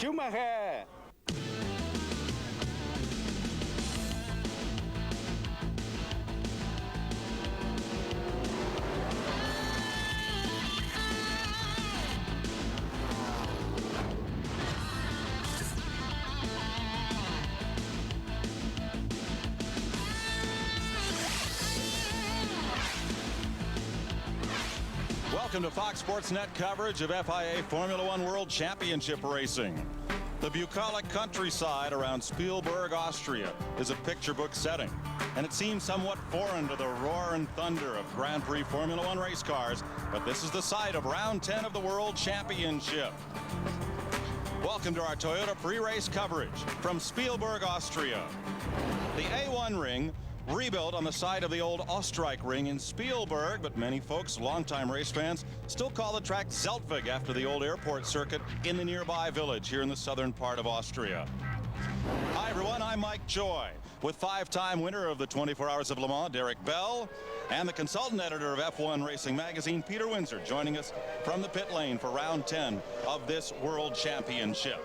Schumacher. Welcome to Fox Sports Net coverage of FIA Formula One World Championship racing. The bucolic countryside around Spielberg, Austria is a picture book setting, and it seems somewhat foreign to the roar and thunder of Grand Prix Formula One race cars, but this is the site of round 10 of the World Championship. Welcome to our Toyota pre-race coverage from Spielberg, Austria. The A1 ring, rebuilt on the site of the old Österreich ring in Spielberg, but many folks, longtime race fans, still call the track Zeltweg after the old airport circuit in the nearby village here in the southern part of Austria. Hi everyone, I'm Mike Joy with five-time winner of the 24 Hours of Le Mans, Derek Bell, and the consultant editor of F1 Racing Magazine, Peter Windsor, joining us from the pit lane for round 10 of this World Championship.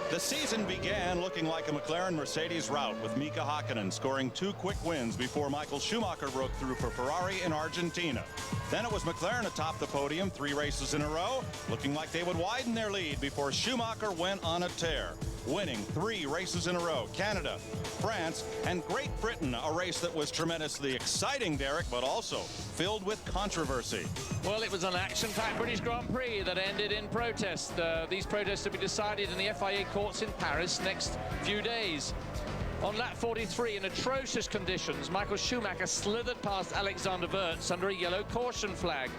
The season began looking like a McLaren-Mercedes rout with Mika Hakkinen scoring 2 quick wins before Michael Schumacher broke through for Ferrari in Argentina. Then it was McLaren atop the podium 3 races in a row, looking like they would widen their lead before Schumacher went on a tear, winning 3 races in a row. Canada, France, and Great Britain, a race that was tremendously exciting, Derek, but also filled with controversy. Well, it was an action-packed British Grand Prix that ended in protest. These protests will be decided in the FIA courts in Paris next few days. On lap 43, in atrocious conditions, Michael Schumacher slithered past Alexander Wurz under a yellow caution flag.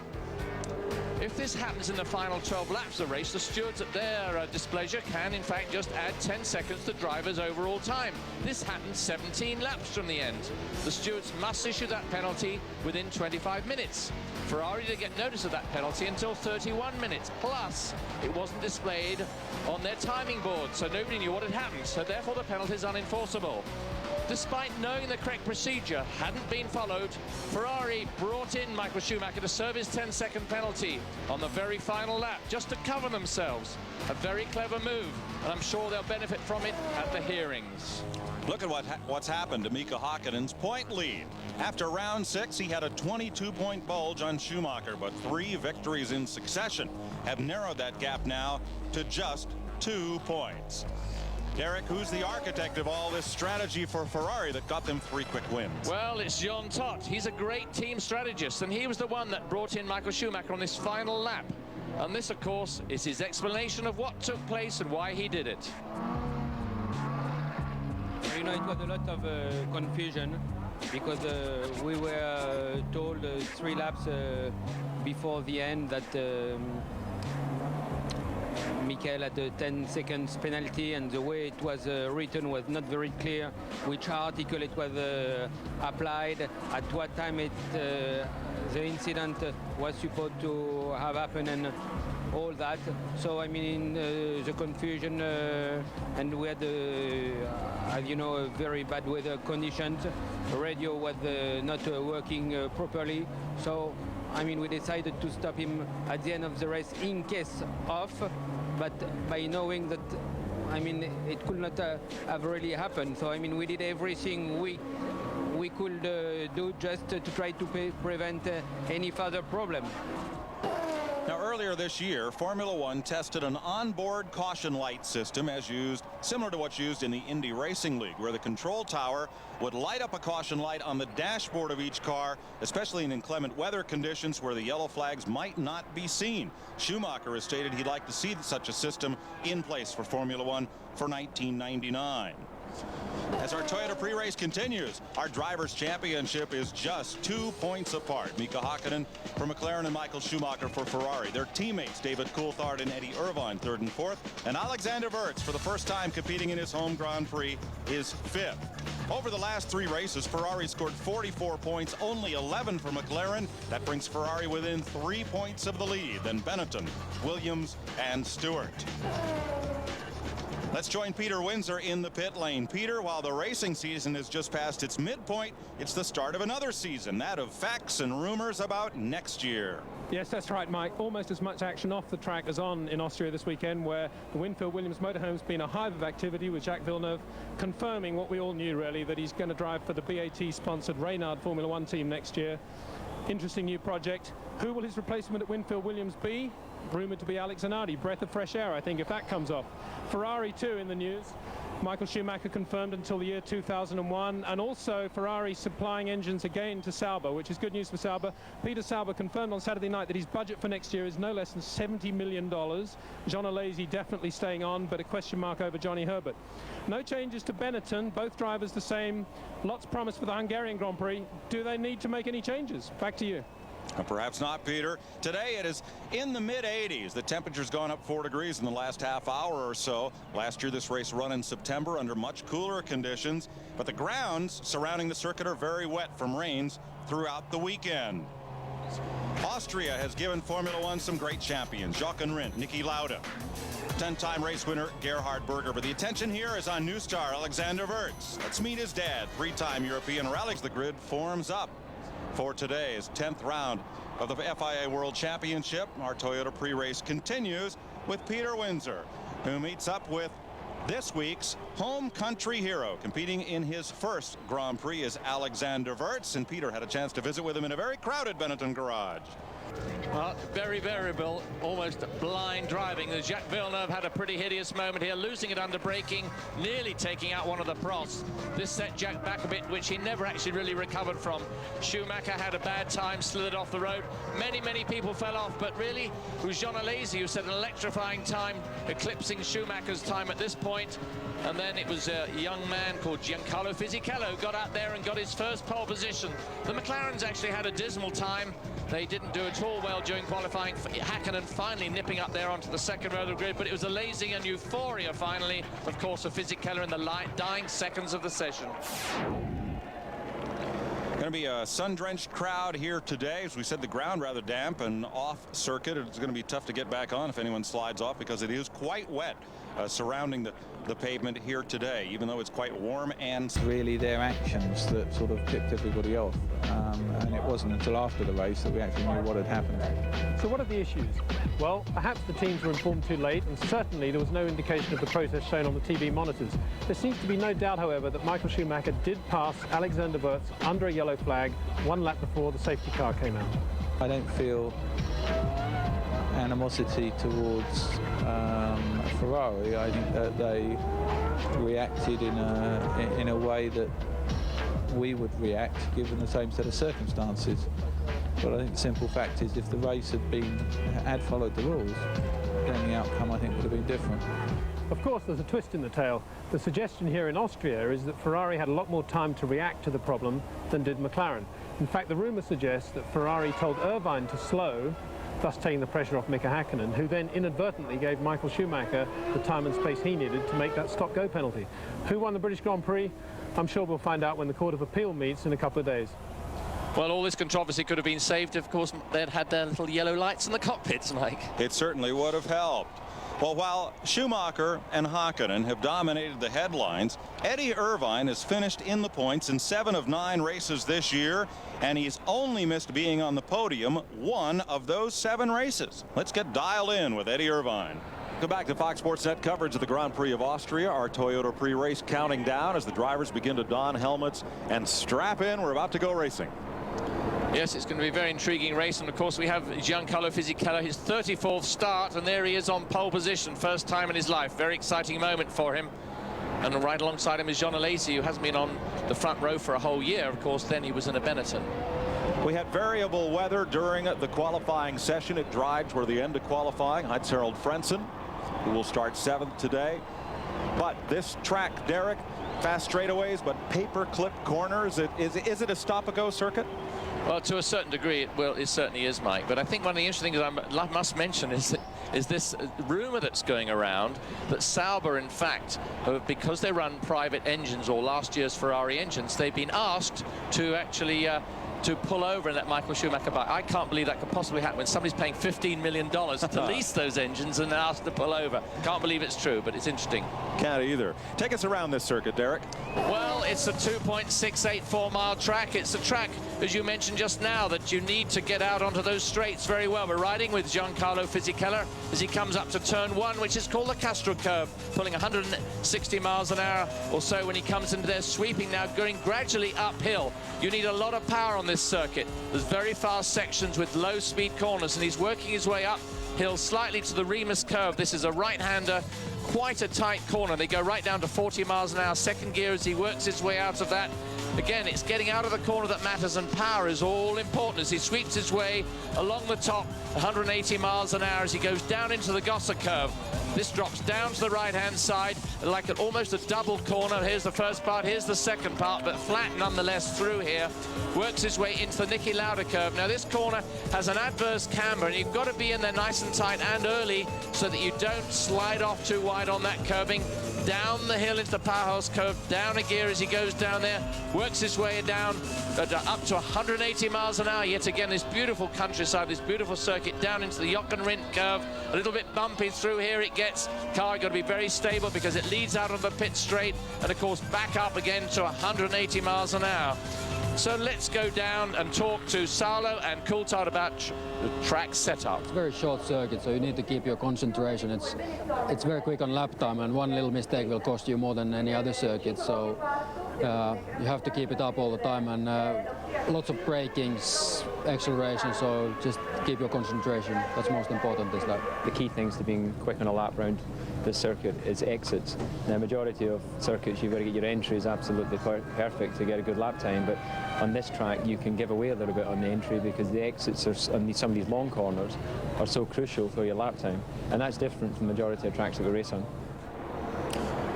If this happens in the final 12 laps of the race, the stewards at their displeasure can, in fact, just add 10 seconds to drivers' overall time. This happened 17 laps from the end. The stewards must issue that penalty within 25 minutes. Ferrari didn't get notice of that penalty until 31 minutes. Plus, it wasn't displayed on their timing board, so nobody knew what had happened. So therefore, the penalty is unenforceable. Despite knowing the correct procedure hadn't been followed, Ferrari brought in Michael Schumacher to serve his 10-second penalty on the very final lap, just to cover themselves. A very clever move, and I'm sure they'll benefit from it at the hearings. Look at what's happened to Mika Hakkinen's point lead. After round 6, he had a 22-point bulge on Schumacher, but 3 victories in succession have narrowed that gap now to just 2 points. Derek, who's the architect of all this strategy for Ferrari that got them 3 quick wins? Well, it's Jean Todt. He's a great team strategist, and he was the one that brought in Michael Schumacher on this final lap. And this, of course, is his explanation of what took place and why he did it. You know, it was a lot of confusion because we were told 3 laps before the end that Michael had a 10 seconds penalty, and the way it was written was not very clear which article it was applied, at what time the incident was supposed to have happened, and all that. So I mean, the confusion, and we had, as you know, very bad weather conditions. The radio was not working properly. So I mean, we decided to stop him at the end of the race in case of, but by knowing that, I mean, it could not have really happened. So I mean, we did everything we could do just to try to prevent any further problem. Now, earlier this year, Formula One tested an onboard caution light system as used, similar to what's used in the Indy Racing League, where the control tower would light up a caution light on the dashboard of each car, especially in inclement weather conditions where the yellow flags might not be seen. Schumacher has stated he'd like to see such a system in place for Formula One for 1999. As our Toyota pre-race continues, our Drivers' Championship is just 2 points apart. Mika Hakkinen for McLaren and Michael Schumacher for Ferrari. Their teammates, David Coulthard and Eddie Irvine, 3rd and 4th. And Alexander Wurz, for the first time competing in his home Grand Prix, is 5th. Over the last 3 races, Ferrari scored 44 points, only 11 for McLaren. That brings Ferrari within 3 points of the lead. Then Benetton, Williams, and Stewart. Let's join Peter Windsor in the pit lane. Peter, while the racing season has just passed its midpoint, it's the start of another season, that of facts and rumors about next year. Yes, that's right, Mike. Almost as much action off the track as on in Austria this weekend, where the Winfield Williams motorhome's been a hive of activity, with Jacques Villeneuve confirming what we all knew, really, that he's going to drive for the BAT-sponsored Reynard Formula One team next year. Interesting new project. Who will his replacement at Winfield Williams be? Rumoured to be Alex Zanardi. Breath of fresh air, I think, if that comes off. Ferrari, too, in the news. Michael Schumacher confirmed until the year 2001, and also Ferrari supplying engines again to Sauber, which is good news for Sauber. Peter Sauber confirmed on Saturday night that his budget for next year is no less than $70 million. John Alesi definitely staying on, but a question mark over Johnny Herbert. No changes to Benetton, both drivers the same. Lots promised for the Hungarian Grand Prix. Do they need to make any changes? Back to you. Perhaps not, Peter. Today it is in the mid-80s. The temperature's gone up 4 degrees in the last half hour or so. Last year this race run in September under much cooler conditions, but the grounds surrounding the circuit are very wet from rains throughout the weekend. Austria has given Formula One some great champions. Jochen Rindt, Niki Lauda, 10-time race winner Gerhard Berger. But the attention here is on new star Alexander Wurz. Let's meet his dad, 3-time European rally. The grid forms up for today's 10th round of the FIA World Championship. Our Toyota pre-race continues with Peter Windsor, who meets up with this week's home country hero. Competing in his first Grand Prix is Alexander Wurz, and Peter had a chance to visit with him in a very crowded Benetton garage. Well, very variable, almost blind driving. Jacques Villeneuve had a pretty hideous moment here, losing it under braking, nearly taking out one of the pros. This set Jack back a bit, which he never actually really recovered from. Schumacher had a bad time, slithered off the road. Many people fell off, but really it was John Alesi who set an electrifying time, eclipsing Schumacher's time at this point. And then it was a young man called Giancarlo Fisichella got out there and got his first pole position. The McLarens actually had a dismal time. They didn't do at all well during qualifying. Hakkinen finally nipping up there onto the second row of the grid, but it was Alesi and euphoria finally, of course, for Fisichella in the dying seconds of the session. Going to be a sun-drenched crowd here today. As we said, the ground rather damp and off circuit. It's going to be tough to get back on if anyone slides off, because it is quite wet surrounding the pavement here today, even though it's quite warm. And really their actions that sort of tipped everybody off, and it wasn't until after the race that we actually knew what had happened. So what are the issues? Well, perhaps the teams were informed too late, and certainly there was no indication of the process shown on the TV monitors. There seems to be no doubt, however, that Michael Schumacher did pass Alexander Wurz under a yellow flag 1 lap before the safety car came out. I don't feel animosity towards Ferrari. I think that they reacted in a way that we would react given the same set of circumstances. But I think the simple fact is, if the race had followed the rules, then the outcome, I think, would have been different. Of course, there's a twist in the tale. The suggestion here in Austria is that Ferrari had a lot more time to react to the problem than did McLaren. In fact, the rumour suggests that Ferrari told Irvine to slow, thus taking the pressure off Mika Hakkinen, who then inadvertently gave Michael Schumacher the time and space he needed to make that stop-go penalty. Who won the British Grand Prix? I'm sure we'll find out when the Court of Appeal meets in a couple of days. Well, all this controversy could have been saved if, of course, they'd had their little yellow lights in the cockpits, Mike. it certainly would have helped. Well, while Schumacher and Hakkinen have dominated the headlines, Eddie Irvine has finished in the points in 7 of 9 races this year, and he's only missed being on the podium 1 of those 7 races. Let's get dialed in with Eddie Irvine. Welcome back to Fox Sports Net coverage of the Grand Prix of Austria. Our Toyota pre-race counting down as the drivers begin to don helmets and strap in. We're about to go racing. Yes, it's going to be a very intriguing race, and of course we have Giancarlo Fisichella, his 34th start, and there he is on pole position, first time in his life. Very exciting moment for him. And right alongside him is John Alesi, who hasn't been on the front row for a whole year. Of course, then he was in a Benetton. We had variable weather during the qualifying session. It dried toward the end of qualifying. Heinz Harald Frentzen, who will start 7th today. But this track, Derek, fast straightaways, but paper clip corners. Is it a stop-and-go circuit? Well, to a certain degree, it certainly is, Mike. But I think one of the interesting things I must mention is this rumor that's going around that Sauber, in fact, because they run private engines, or last year's Ferrari engines, they've been asked to actually to pull over and let Michael Schumacher buy. I can't believe that could possibly happen when somebody's paying $15 million to lease those engines and asked to pull over. Can't believe it's true, but it's interesting. Can't either. Take us around this circuit, Derek. Well, it's a 2.684-mile track. It's a track, as you mentioned just now, that you need to get out onto those straights very well. We're riding with Giancarlo Fisichella as he comes up to turn 1, which is called the Castro curve, pulling 160 miles an hour or so when he comes into there, sweeping now, going gradually uphill. You need a lot of power on this circuit. There's very fast sections with low-speed corners, and he's working his way uphill slightly to the Remus curve. This is a right-hander, quite a tight corner. They go right down to 40 miles an hour. Second gear as he works his way out of that. Again, it's getting out of the corner that matters, and power is all important as he sweeps his way along the top, 180 miles an hour as he goes down into the Gosser curve. This drops down to the right-hand side like almost a double corner. Here's the first part, here's the second part, but flat nonetheless through here. Works his way into the Niki Lauda curve. Now this corner has an adverse camber, and you've got to be in there nice and tight and early so that you don't slide off too wide on that curving. Down the hill into the powerhouse curve, down a gear as he goes down there, works his way down up to 180 miles an hour. Yet again, this beautiful countryside, this beautiful circuit, down into the Jockenrind curve, a little bit bumpy through here it gets. Car got to be very stable because it leads out of the pit straight, and of course back up again to 180 miles an hour. So let's go down and talk to Saulo and Coulthard about the track setup. It's a very short circuit, so you need to keep your concentration. It's very quick on lap time, and one little mistake will cost you more than any other circuit. So you have to keep it up all the time, and lots of brakings, acceleration. So just keep your concentration. That's most important this lap. The key things to being quick on a lap round this circuit is exits. Now, the majority of circuits, you've got to get your entries absolutely perfect to get a good lap time, but on this track you can give away a little bit on the entry because the exits are, on some of these long corners are so crucial for your lap time, and that's different from the majority of tracks that we race on.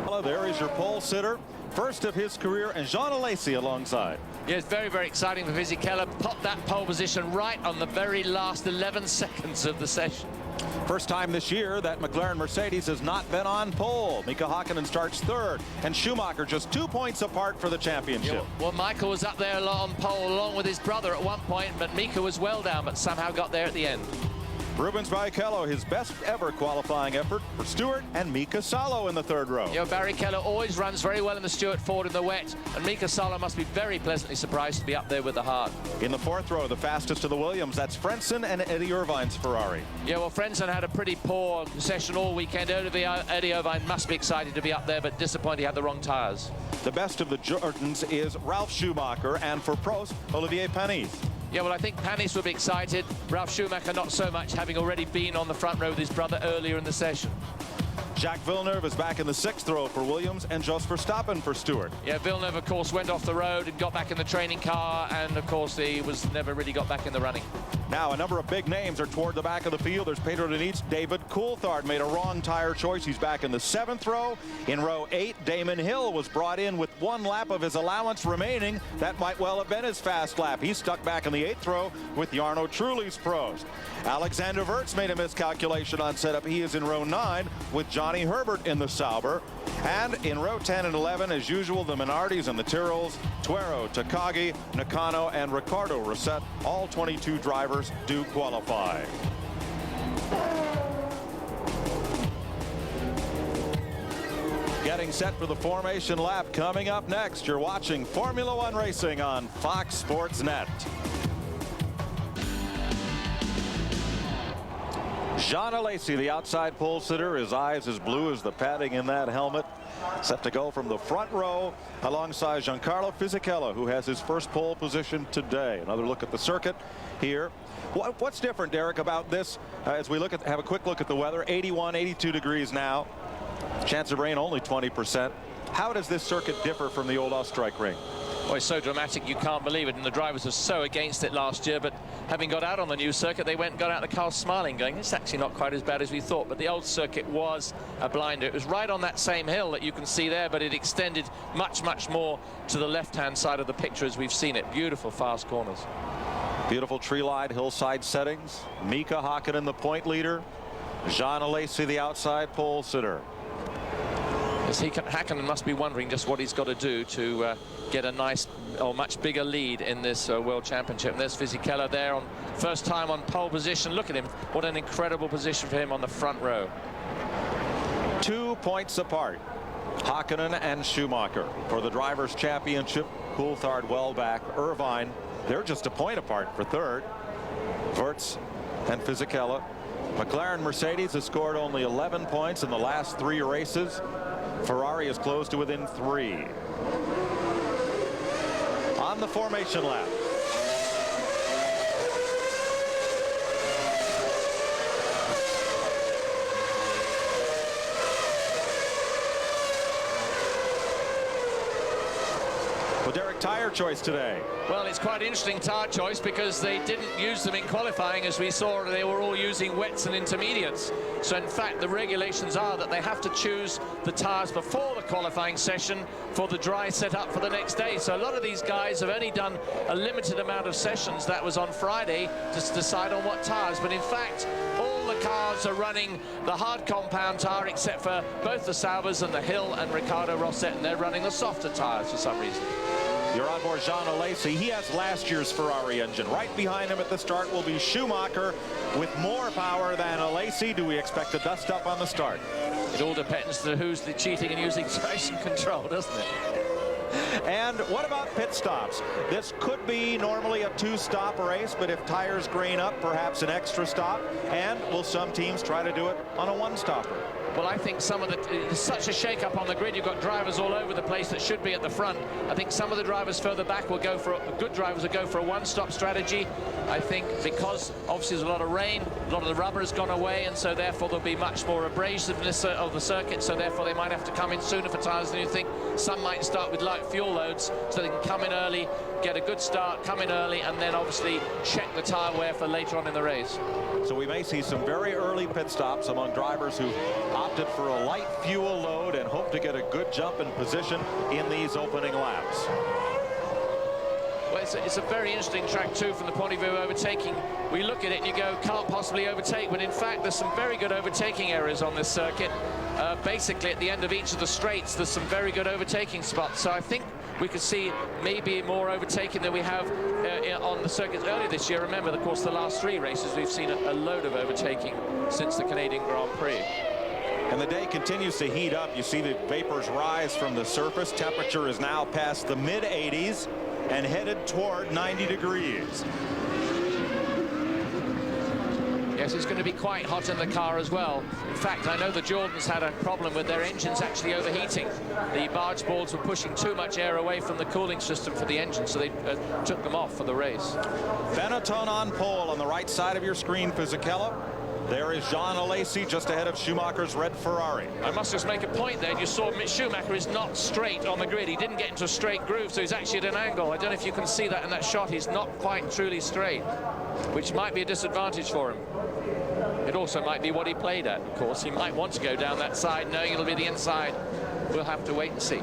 Hello, there is your pole sitter, first of his career, and Jean Alesi alongside. Yeah, it's very, very exciting for Fisichella. Popped that pole position right on the very last 11 seconds of the session. First time this year that McLaren Mercedes has not been on pole. Mika Hakkinen starts third, and Schumacher just 2 points apart for the championship. Yeah, well, Michael was up there on pole along with his brother at one point, but Mika was well down, but somehow got there at the end. Rubens Barrichello, his best ever qualifying effort for Stewart, and Mika Salo in the third row. You know, Barrichello always runs very well in the Stewart Ford in the wet, and Mika Salo must be very pleasantly surprised to be up there with the hard. In the fourth row, the fastest of the Williams, that's Frentzen and Eddie Irvine's Ferrari. Yeah, well, Frentzen had a pretty poor session all weekend. Eddie Irvine must be excited to be up there, but disappointed he had the wrong tyres. The best of the Jordans is Ralf Schumacher, and for Prost, Olivier Panis. Yeah, well, I think Panis would be excited. Ralf Schumacher not so much, having already been on the front row with his brother earlier in the session. Jacques Villeneuve is back in the sixth row for Williams, and Jos Verstappen for Stewart. Yeah, Villeneuve, of course, went off the road and got back in the training car, and, of course, he never really got back in the running. Now, a number of big names are toward the back of the field. There's Pedro Diniz. David Coulthard made a wrong tire choice. He's back in the seventh row. In row 8, Damon Hill was brought in with 1 lap of his allowance remaining. That might well have been his fast lap. He's stuck back in the 8th row with Jarno Trulli's Prost. Alexander Wirtz made a miscalculation on setup. He is in row 9 with Johnny Herbert in the Sauber. And in row 10 and 11, as usual, the Minardis and the Tyrrells, Tuero, Takagi, Nakano, and Ricardo Rosset. All 22 drivers do qualify. Getting set for the formation lap coming up next. You're watching Formula One racing on Fox Sports Net. Jean Alesi, the outside pole sitter, his eyes as blue as the padding in that helmet, set to go from the front row alongside Giancarlo Fisichella, who has his first pole position today. Another look at the circuit here. What's different, Derek, about this as we have a quick look at the weather? 81, 82 degrees now. Chance of rain only 20%. How does this circuit differ from the old Österreich-Ring? Well, it's so dramatic you can't believe it, and the drivers were so against it last year, but having got out on the new circuit, they went and got out the car smiling, going, it's actually not quite as bad as we thought. But the old circuit was a blinder. It was right on that same hill that you can see there, but it extended much, much more to the left-hand side of the picture as we've seen it. Beautiful fast corners. Beautiful tree-lined hillside settings. Mika Hakkinen, the point leader. Jean Alesi, the outside pole sitter. Hakkinen must be wondering just what he's got to do to get a nice or much bigger lead in this World Championship. And there's Fisichella there on first time on pole position. Look at him. What an incredible position for him on the front row. 2 points apart. Hakkinen and Schumacher. For the Drivers' Championship, Coulthard well back. Irvine, they're just a point apart for third. Wirtz and Fisichella. McLaren Mercedes has scored only 11 points in the last 3 races. Ferrari is close to within 3. On the formation lap. Well, Derek, tire choice today. Well, it's quite an interesting tire choice because they didn't use them in qualifying. As we saw, they were all using wets and intermediates. So in fact, the regulations are that they have to choose the tires before the qualifying session for the dry setup for the next day. So a lot of these guys have only done a limited amount of sessions. That was on Friday to decide on what tires. But in fact, all the cars are running the hard compound tire except for both the Saubers and the Hill and Ricardo Rosset, and they're running the softer tires for some reason. You're on board Jean Alesi. He has last year's Ferrari engine. Right behind him at the start will be Schumacher with more power than Alesi. Do we expect a dust up on the start? It all depends on who's the cheating and using traction control, doesn't it? And what about pit stops? This could be normally a 2-stop race, but if tires grain up, perhaps an extra stop. And will some teams try to do it on a 1-stopper? Well, I think some of there's such a shake-up on the grid. You've got drivers all over the place that should be at the front. I think some of the drivers further back will go for good drivers will go for a 1-stop strategy. I think because obviously there's a lot of rain, a lot of the rubber has gone away, and so therefore there'll be much more abrasiveness of the circuit. So therefore they might have to come in sooner for tires than you think. Some might start with light fuel loads so they can come in early, get a good start, come in early, and then obviously check the tire wear for later on in the race. So we may see some very early pit stops among drivers who opted for a light fuel load and hope to get a good jump in position in these opening laps. Well, it's a very interesting track too from the point of view of overtaking. We look at it and you go, can't possibly overtake, but in fact there's some very good overtaking areas on this circuit. Basically at the end of each of the straights there's some very good overtaking spots, so I think we could see maybe more overtaking than we have on the circuits earlier this year. Remember, of course, the last 3 races we've seen a load of overtaking since the Canadian Grand Prix. And the day continues to heat up. You see the vapors rise from the surface. Temperature is now past the mid-80s and headed toward 90 degrees. Yes, it's going to be quite hot in the car as well. In fact, I know the Jordans had a problem with their engines actually overheating. The barge boards were pushing too much air away from the cooling system for the engine, so they took them off for the race. Benetton on pole on the right side of your screen, Fisichella. There is Jean Alesi just ahead of Schumacher's red Ferrari. I must just make a point there. You saw Schumacher is not straight on the grid. He didn't get into a straight groove, so he's actually at an angle. I don't know if you can see that in that shot. He's not quite truly straight, which might be a disadvantage for him. It also might be what he played at, of course. He might want to go down that side, knowing it'll be the inside. We'll have to wait and see.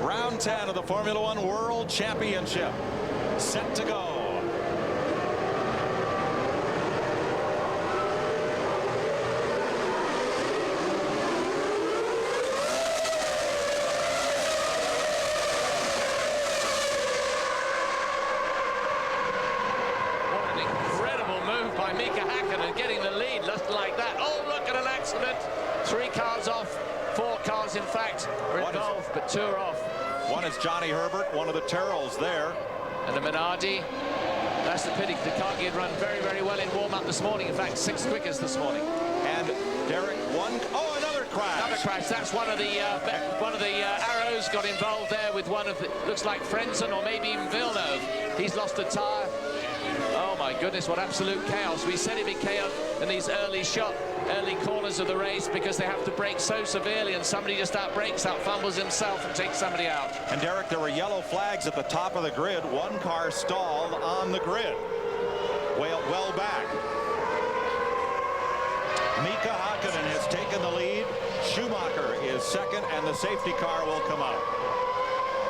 Round 10 of the Formula One World Championship. Set to go. In fact, are involved, but 2 are off. One is Johnny Herbert, one of the Terrells there. And the Minardi. That's the pity. The car had run very, very well in warm-up this morning. In fact, 6th quickest this morning. And Derek, another crash. Another crash. That's one of the arrows got involved there with one of the, looks like Frentzen or maybe even Villeneuve. He's lost a tire. Oh my goodness, what absolute chaos. We said it'd be chaos in these early corners of the race because they have to brake so severely, and somebody just out-brakes, out-fumbles himself and takes somebody out. And Derek, there were yellow flags at the top of the grid. One car stalled on the grid. Well back. Mika Hakkinen has taken the lead. Schumacher is second, and the safety car will come out.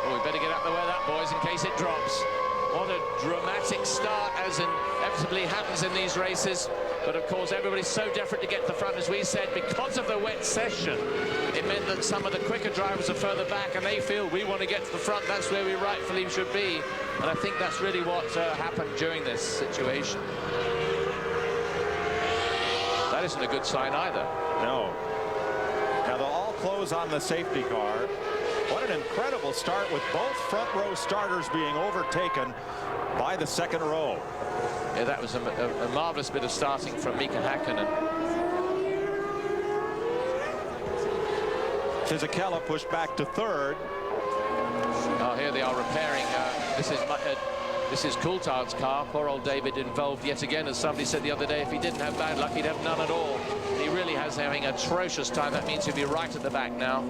Well, we better get out the way of that, boys, in case it drops. What a dramatic start, as inevitably happens in these races. But of course, everybody's so desperate to get to the front, as we said, because of the wet session. It meant that some of the quicker drivers are further back, and they feel we want to get to the front. That's where we rightfully should be. And I think that's really what happened during this situation. That isn't a good sign either. No. Now they'll all close on the safety car. What an incredible start with both front row starters being overtaken by the second row. Yeah, that was a marvelous bit of starting from Mika Häkkinen. Fisichella pushed back to third. Oh, here they are repairing. This is Coulthard's car. Poor old David involved yet again. As somebody said the other day, if he didn't have bad luck, he'd have none at all. He really has having an atrocious time. That means he'll be right at the back now.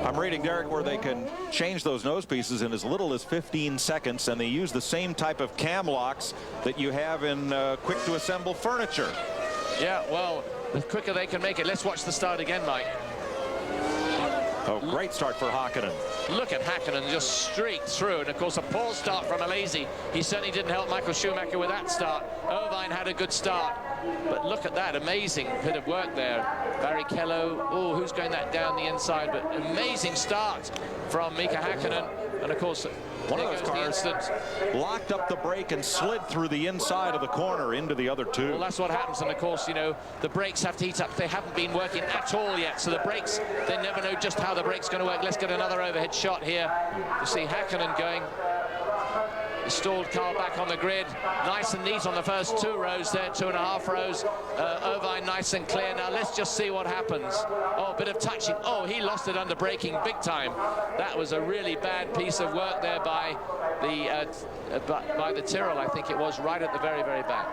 I'm reading, Derek, where they can change those nose pieces in as little as 15 seconds, and they use the same type of cam locks that you have in quick-to-assemble furniture. Yeah, well, the quicker they can make it. Let's watch the start again, Mike. Oh, great start for Häkkinen. Look at Häkkinen just streaked through, and of course a poor start from Alesi. He certainly didn't help Michael Schumacher with that start. Irvine had a good start, but look at that amazing bit of work there. Barrichello, oh, who's going that down the inside, but amazing start from Mika Häkkinen. And of course, one of those cars locked up the brake and slid through the inside of the corner into the other two. Well, that's what happens, and of course, you know, the brakes have to heat up. They haven't been working at all yet, so the brakes, they never know just how the brake's going to work. Let's get another overhead shot here. You see Häkkinen going. The stalled car back on the grid, nice and neat on the first 2 rows there, 2.5 rows. Irvine nice and clear. Now let's just see what happens. Oh, a bit of touching. Oh, he lost it under braking big time. That was a really bad piece of work there by the Tyrrell, I think it was, right at the very, very back.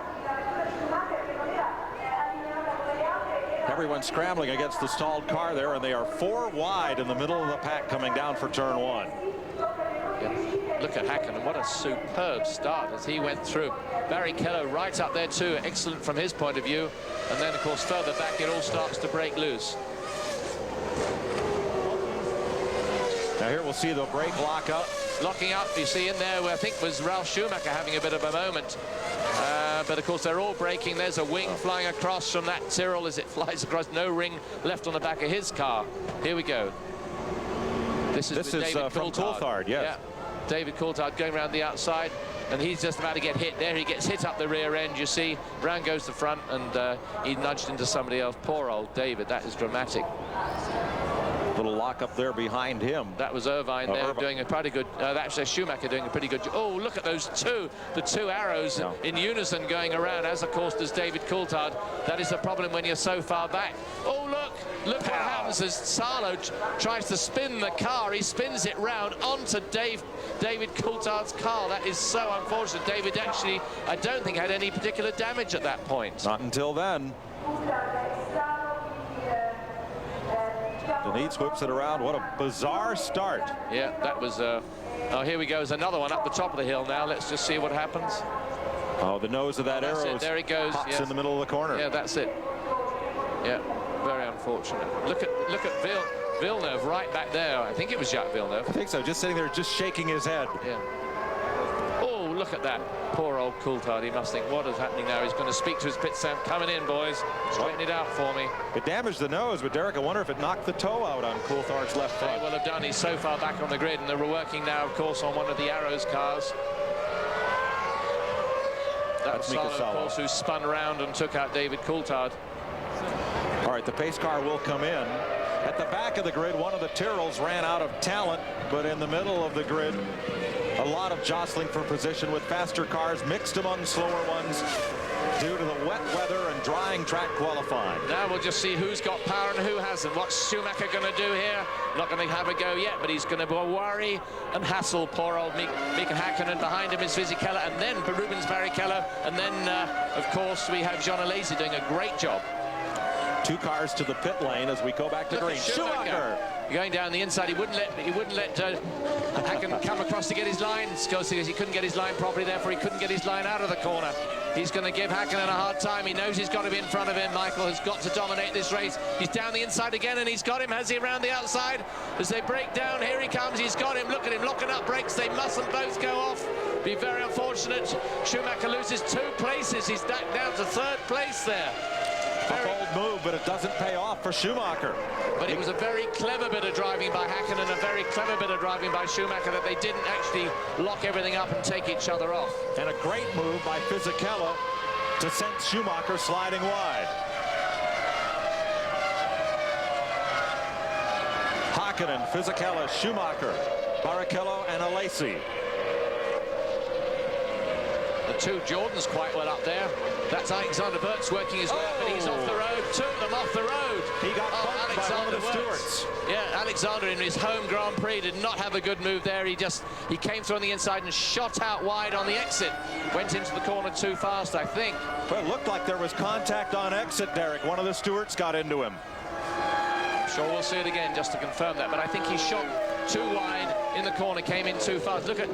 Everyone's scrambling against the stalled car there, and they are 4 wide in the middle of the pack coming down for turn 1. Look at Häkkinen, what a superb start as he went through. Barrichello right up there too, excellent from his point of view. And then, of course, further back, it all starts to break loose. Now here we'll see the brake lock up. Locking up, you see in there, I think was Ralf Schumacher having a bit of a moment. But of course, they're all braking. There's a wing flying across from that Tyrrell as it flies across. No ring left on the back of his car. Here we go. This is from Coulthard, yes. Yeah. David Coulthard going around the outside, and he's just about to get hit there. He gets hit up the rear end, you see. Round goes the front, and he nudged into somebody else. Poor old David, that is dramatic. Little lock up there behind him. That was Irvine there doing a pretty good, actually Schumacher doing a pretty good job. Oh, look at those the two arrows in unison going around, as of course does David Coulthard. That is the problem when you're so far back. Oh, look what happens as Salo tries to spin the car. He spins it round onto David Coulthard's car. That is so unfortunate. David actually, I don't think, had any particular damage at that point. Not until then. Denise whips it around. What a bizarre start. Yeah, that was oh, here we go. There's another one up the top of the hill now. Let's just see what happens. Oh, the nose of that arrow. There he goes. Pops in the middle of the corner. Yeah, that's it. Yeah, very unfortunate. Look at Villeneuve right back there. I think it was Jacques Villeneuve. I think so. Just sitting there, just shaking his head. Yeah. Oh, look at that. Poor old Coulthard. He must think, what is happening now? He's going to speak to his pit staff. Coming in, boys. Straighten it out for me. It damaged the nose, but Derek, I wonder if it knocked the toe out on Coulthard's left front. They will have done. He's so far back on the grid, and they're working now, of course, on one of the Arrows cars. That was Salo, of course, who spun around and took out David Coulthard. All right, the pace car will come in. At the back of the grid, one of the Tyrrells ran out of talent, but in the middle of the grid, a lot of jostling for position with faster cars mixed among slower ones due to the wet weather and drying track qualifying. Now we'll just see who's got power and who hasn't. What's Schumacher going to do here? Not going to have a go yet, but he's going to worry and hassle poor old Mika Häkkinen. Behind him is Fisichella, and then Rubens Barrichello, and then, of course, we have John Alesi doing a great job. 2 cars to the pit lane as we go back to green. Schumacher going down the inside. He wouldn't let Häkkinen come across to get his line, because he couldn't get his line properly, therefore he couldn't get his line out of the corner. He's going to give Häkkinen a hard time. He knows he's got to be in front of him. Michael has got to dominate this race. He's down the inside again, and he's got him. Has he around the outside? As they break down, here he comes. He's got him. Look at him locking up brakes. They mustn't both go off. Be very unfortunate. Schumacher loses 2 places. He's down to 3rd place there. A bold move, but it doesn't pay off for Schumacher. But it was a very clever bit of driving by Häkkinen and a very clever bit of driving by Schumacher, that they didn't actually lock everything up and take each other off. And a great move by Fisichella to send Schumacher sliding wide. Hakkinen, Fisichella, Schumacher, Barrichello, and Alesi. The two Jordans quite well up there. That's Alexander Burt's working his way up, but he's off the road. Took them off the road. He got bumped by one of the stewards. Yeah, Alexander in his home Grand Prix did not have a good move there. He came through on the inside and shot out wide on the exit. Went into the corner too fast, I think. Well, it looked like there was contact on exit, Derek. One of the stewards got into him. I'm sure we'll see it again just to confirm that, but I think he shot too wide in the corner, came in too fast. Look at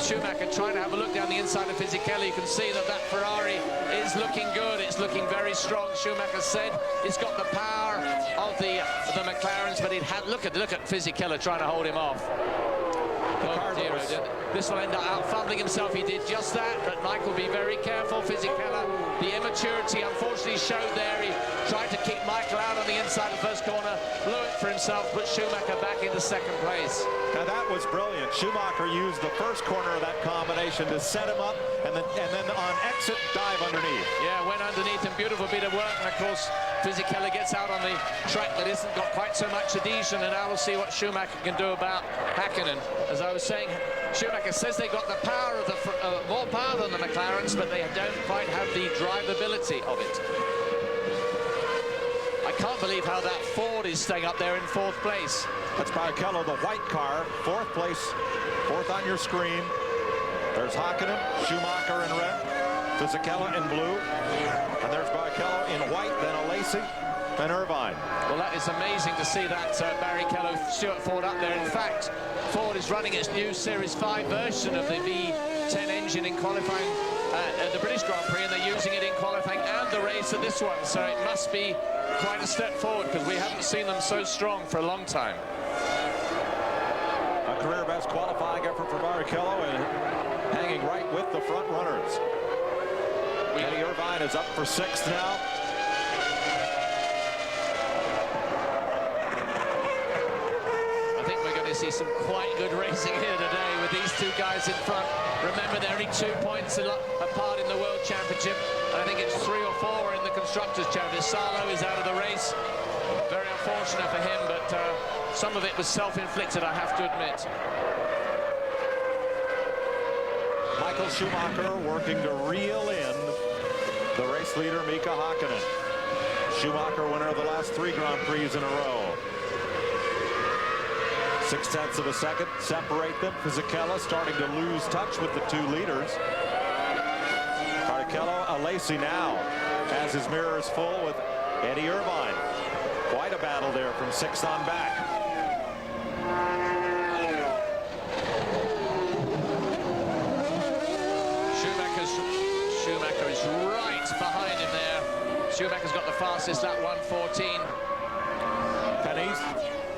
Schumacher trying to have a look down the inside of Fisichella. You can see that Ferrari is looking good. It's looking very strong. Schumacher said it's got the power of the McLarens, but it had look at Fisichella trying to hold him off. Oh dear, this will end up out fumbling himself. He did just that, but Michael, be very careful. Fisichella, the immaturity unfortunately showed there. He tried to keep Michael out on the inside of the first corner, blew it for himself, put Schumacher back into second place. Now that was brilliant. Schumacher used the first corner of that combination to set him up, and then on exit dive underneath. Yeah, went underneath, and beautiful bit of work. And of course, Fisichella gets out on the track that isn't got quite so much adhesion, and now we'll see what Schumacher can do about Hakkinen. As I was saying, Schumacher says they got the power of more power than the McLarens, but they don't quite have the drivability of it. I can't believe how that Ford is staying up there in fourth place. That's Barrichello, the white car, fourth place, fourth on your screen. There's Hakkinen, Schumacher in red, Fisichella in blue, and there's Barrichello in white, then Alesi, and Irvine. Well, that is amazing to see that Barrichello, Stuart Ford up there. In fact, Ford is running its new Series 5 version of the V10 engine in qualifying at the British Grand Prix, and they're using it in qualifying and the race at this one. So it must be quite a step forward, because we haven't seen them so strong for a long time. A career best qualifying effort for Barrichello, and hanging right with the front runners. Eddie Irvine is up for sixth now. I think we're going to see some quite good racing here today with these two guys in front. Remember, they're only 2 points apart in the World Championship, and I think it's 3 or 4 in the Constructors' Championship. Salo is out of the race. Very unfortunate for him, but some of it was self-inflicted, I have to admit. Michael Schumacher working to reel in the race leader, Mika Hakkinen. Schumacher, winner of the last 3 Grand Prix in a row. 0.6 of a second separate them. Fisichella starting to lose touch with the two leaders. Barrichello, Alesi now has his mirrors full with Eddie Irvine. Quite a battle there from 6th on back. Schumacher is right behind him there. Schumacher's got the fastest lap, 1:14. Pennies,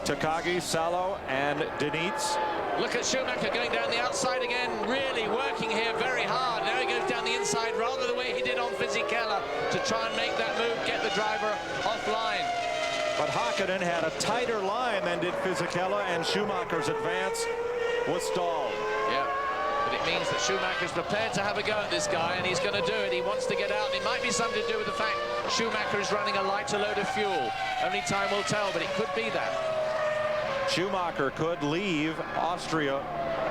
Takagi, Salo, and Denitz. Look at Schumacher going down the outside again, really working here very hard. Now he goes down the inside rather the way he did on Fisichella to try and make that move, get the driver offline. But Hakkinen had a tighter line than did Fisichella, and Schumacher's advance was stalled. Yeah, but it means that Schumacher's prepared to have a go at this guy, and he's going to do it. He wants to get out. It might be something to do with the fact Schumacher is running a lighter load of fuel. Only time will tell, but it could be that. Schumacher could leave Austria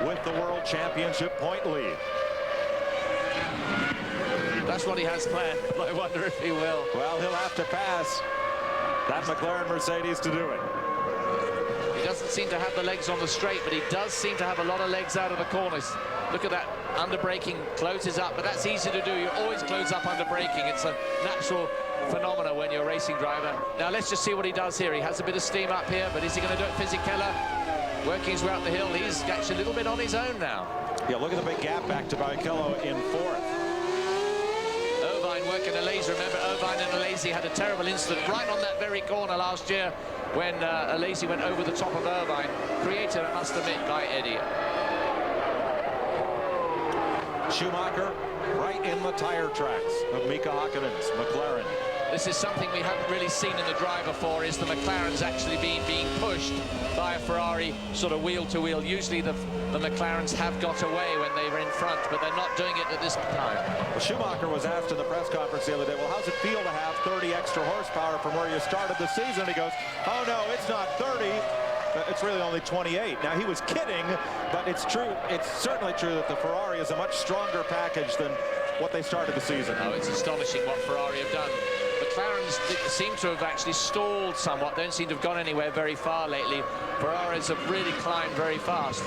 with the World Championship point lead. That's what he has planned. I wonder if he will. Well, he'll have to pass that McLaren Mercedes to do it. He doesn't seem to have the legs on the straight, but he does seem to have a lot of legs out of the corners. Look at that, under braking, closes up, but that's easy to do. You always close up under braking. It's a natural phenomena when you're a racing driver. Now let's just see what he does here. He has a bit of steam up here, but is he going to do it? Fisichella working his way up the hill. He's actually a little bit on his own now. Yeah, look at the big gap back to Barrichello in 4th. Irvine working Alesi. Remember, Irvine and Alesi had a terrible incident right on that very corner last year when Alesi went over the top of Irvine. Created, I must admit, by Eddie. Schumacher right in the tire tracks of Mika Hakkinen's McLaren. This is something we haven't really seen in the drive before, is the McLaren's actually being pushed by a Ferrari sort of wheel to wheel. Usually the McLarens have got away when they were in front, but they're not doing it at this time. Well, Schumacher was asked in the press conference the other day, well, how's it feel to have 30 extra horsepower from where you started the season? He goes, oh no, it's not 30, it's really only 28. Now, he was kidding, but it's true. It's certainly true that the Ferrari is a much stronger package than what they started the season. Oh, it's astonishing what Ferrari have done. McLarens seem to have actually stalled somewhat. Don't seem to have gone anywhere very far lately. Ferraris have really climbed very fast.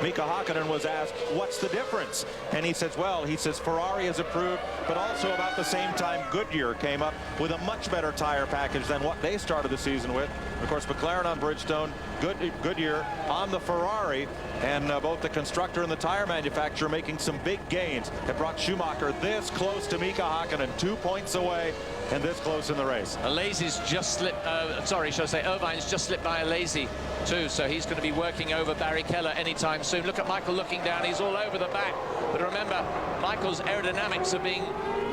Mika Hakkinen was asked, what's the difference? And he says, well, Ferrari has improved, but also about the same time Goodyear came up with a much better tire package than what they started the season with. Of course, McLaren on Bridgestone, Goodyear on the Ferrari, and both the constructor and the tire manufacturer making some big gains. It brought Schumacher this close to Mika Hakkinen, 2 points away, and this close in the race. Lazy's just slipped, Irvine's just slipped by a Lazy too, so he's going to be working over Barry Keller anytime soon. Look at Michael looking down, he's all over the back. But remember, Michael's aerodynamics are being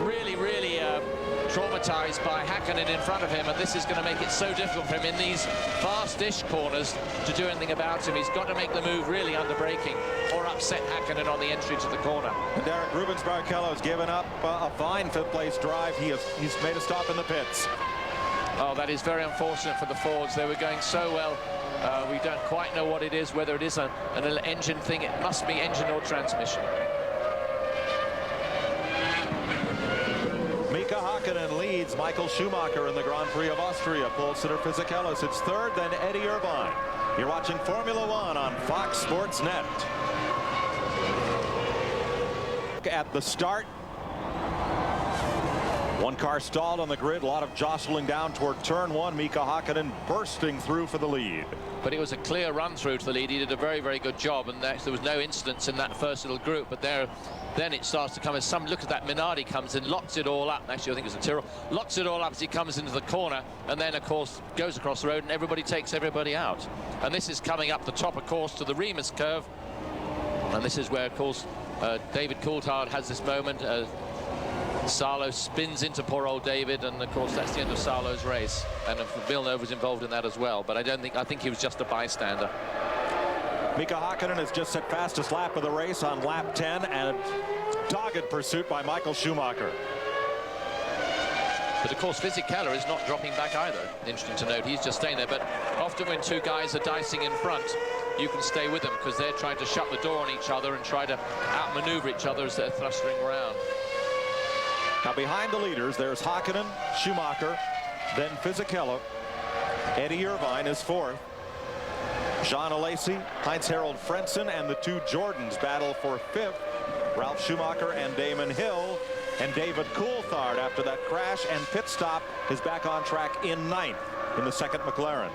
really traumatized by Hakkinen in front of him, and this is going to make it so difficult for him in these fast-ish corners to do anything about him. He's got to make the move really under braking or upset Hakkinen on the entry to the corner. And Derek Rubens Barrichello has given up a fine fifth-place drive. He's made a stop in the pits. Oh, that is very unfortunate for the Fords. They were going so well. We don't quite know what it is, whether it is an engine thing. It must be engine or transmission. Mika Hakkinen leads Michael Schumacher in the Grand Prix of Austria. Pole sitter Fisichella sits third, then Eddie Irvine. You're watching Formula One on Fox Sports Net. At the start, one car stalled on the grid, a lot of jostling down toward turn one. Mika Hakkinen bursting through for the lead. But it was a clear run through to the lead. He did a very good job, and there was no incidents in that first little group. But then it starts to come as some look at that. Minardi comes in, locks it all up. Actually, I think it's a Tyrrell. Locks it all up as he comes into the corner, and then of course goes across the road, and everybody takes everybody out. And this is coming up the top, of course, to the Remus curve. And this is where, of course, David Coulthard has this moment. Sarlo spins into poor old David, and of course that's the end of Sarlo's race, and Villeneuve was involved in that as well, but I think he was just a bystander. Mika Hakkinen has just set fastest lap of the race on lap 10, and dogged pursuit by Michael Schumacher. But of course Fisichella is not dropping back either. Interesting to note, he's just staying there. But often when two guys are dicing in front, you can stay with them because they're trying to shut the door on each other and try to outmaneuver each other as they're thrusting around. Now behind the leaders, there's Hakkinen, Schumacher, then Fisichella. Eddie Irvine is fourth. Jean Alesi, Heinz-Harald Frentzen, and the two Jordans battle for fifth. Ralf Schumacher and Damon Hill. And David Coulthard, after that crash and pit stop, is back on track in ninth in the second McLaren.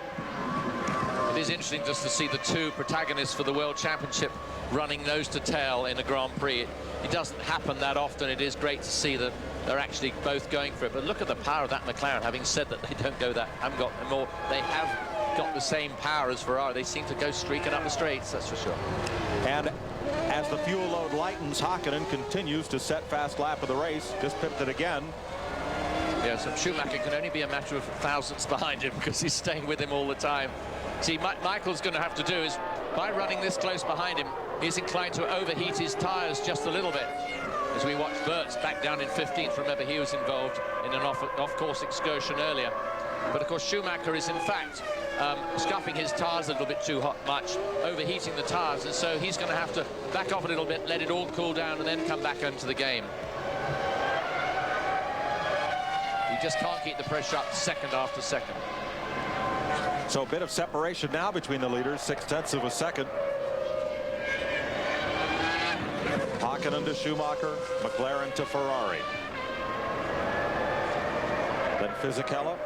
It is interesting just to see the two protagonists for the World Championship running nose to tail in a Grand Prix. It doesn't happen that often. It is great to see that they're actually both going for it. But look at the power of that McLaren. Having said that they don't go that, haven't got more, they have got the same power as Ferrari. They seem to go streaking up the straights, that's for sure. And as the fuel load lightens, Hakkinen continues to set fast lap of the race. Just pipped it again. Yes, and Schumacher can only be a matter of thousandths behind him because he's staying with him all the time. See, Michael's going to have to do is, by running this close behind him, he's inclined to overheat his tyres just a little bit. As we watch Burt's back down in 15th, remember he was involved in an off-course excursion earlier. But of course Schumacher is in fact scuffing his tyres a little bit too much, overheating the tyres, and so he's going to have to back off a little bit, let it all cool down, and then come back into the game. He just can't keep the pressure up second after second. So a bit of separation now between the leaders, 0.6 of a second. Hakkinen to Schumacher, McLaren to Ferrari. Then Fisichella,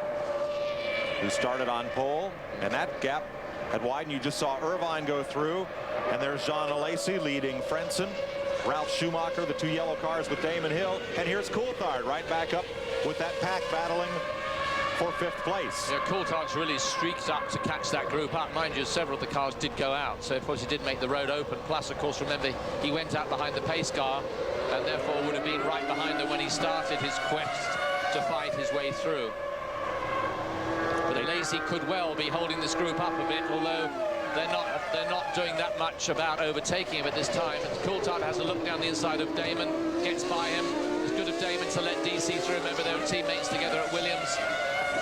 who started on pole, and that gap had widened. You just saw Irvine go through, and there's Jean Alesi leading Frentzen, Ralf Schumacher, the two yellow cars with Damon Hill, and here's Coulthard right back up with that pack battling for fifth place. Yeah, Coulthard's really streaked up to catch that group up. Mind you, several of the cars did go out, so of course he did make the road open. Plus, of course, remember, he went out behind the pace car and therefore would have been right behind them when he started his quest to fight his way through. But Alesi could well be holding this group up a bit, although they're not doing that much about overtaking him at this time. And Coulthard has a look down the inside of Damon, gets by him. It's good of Damon to let DC through. Remember, they were teammates together at Williams.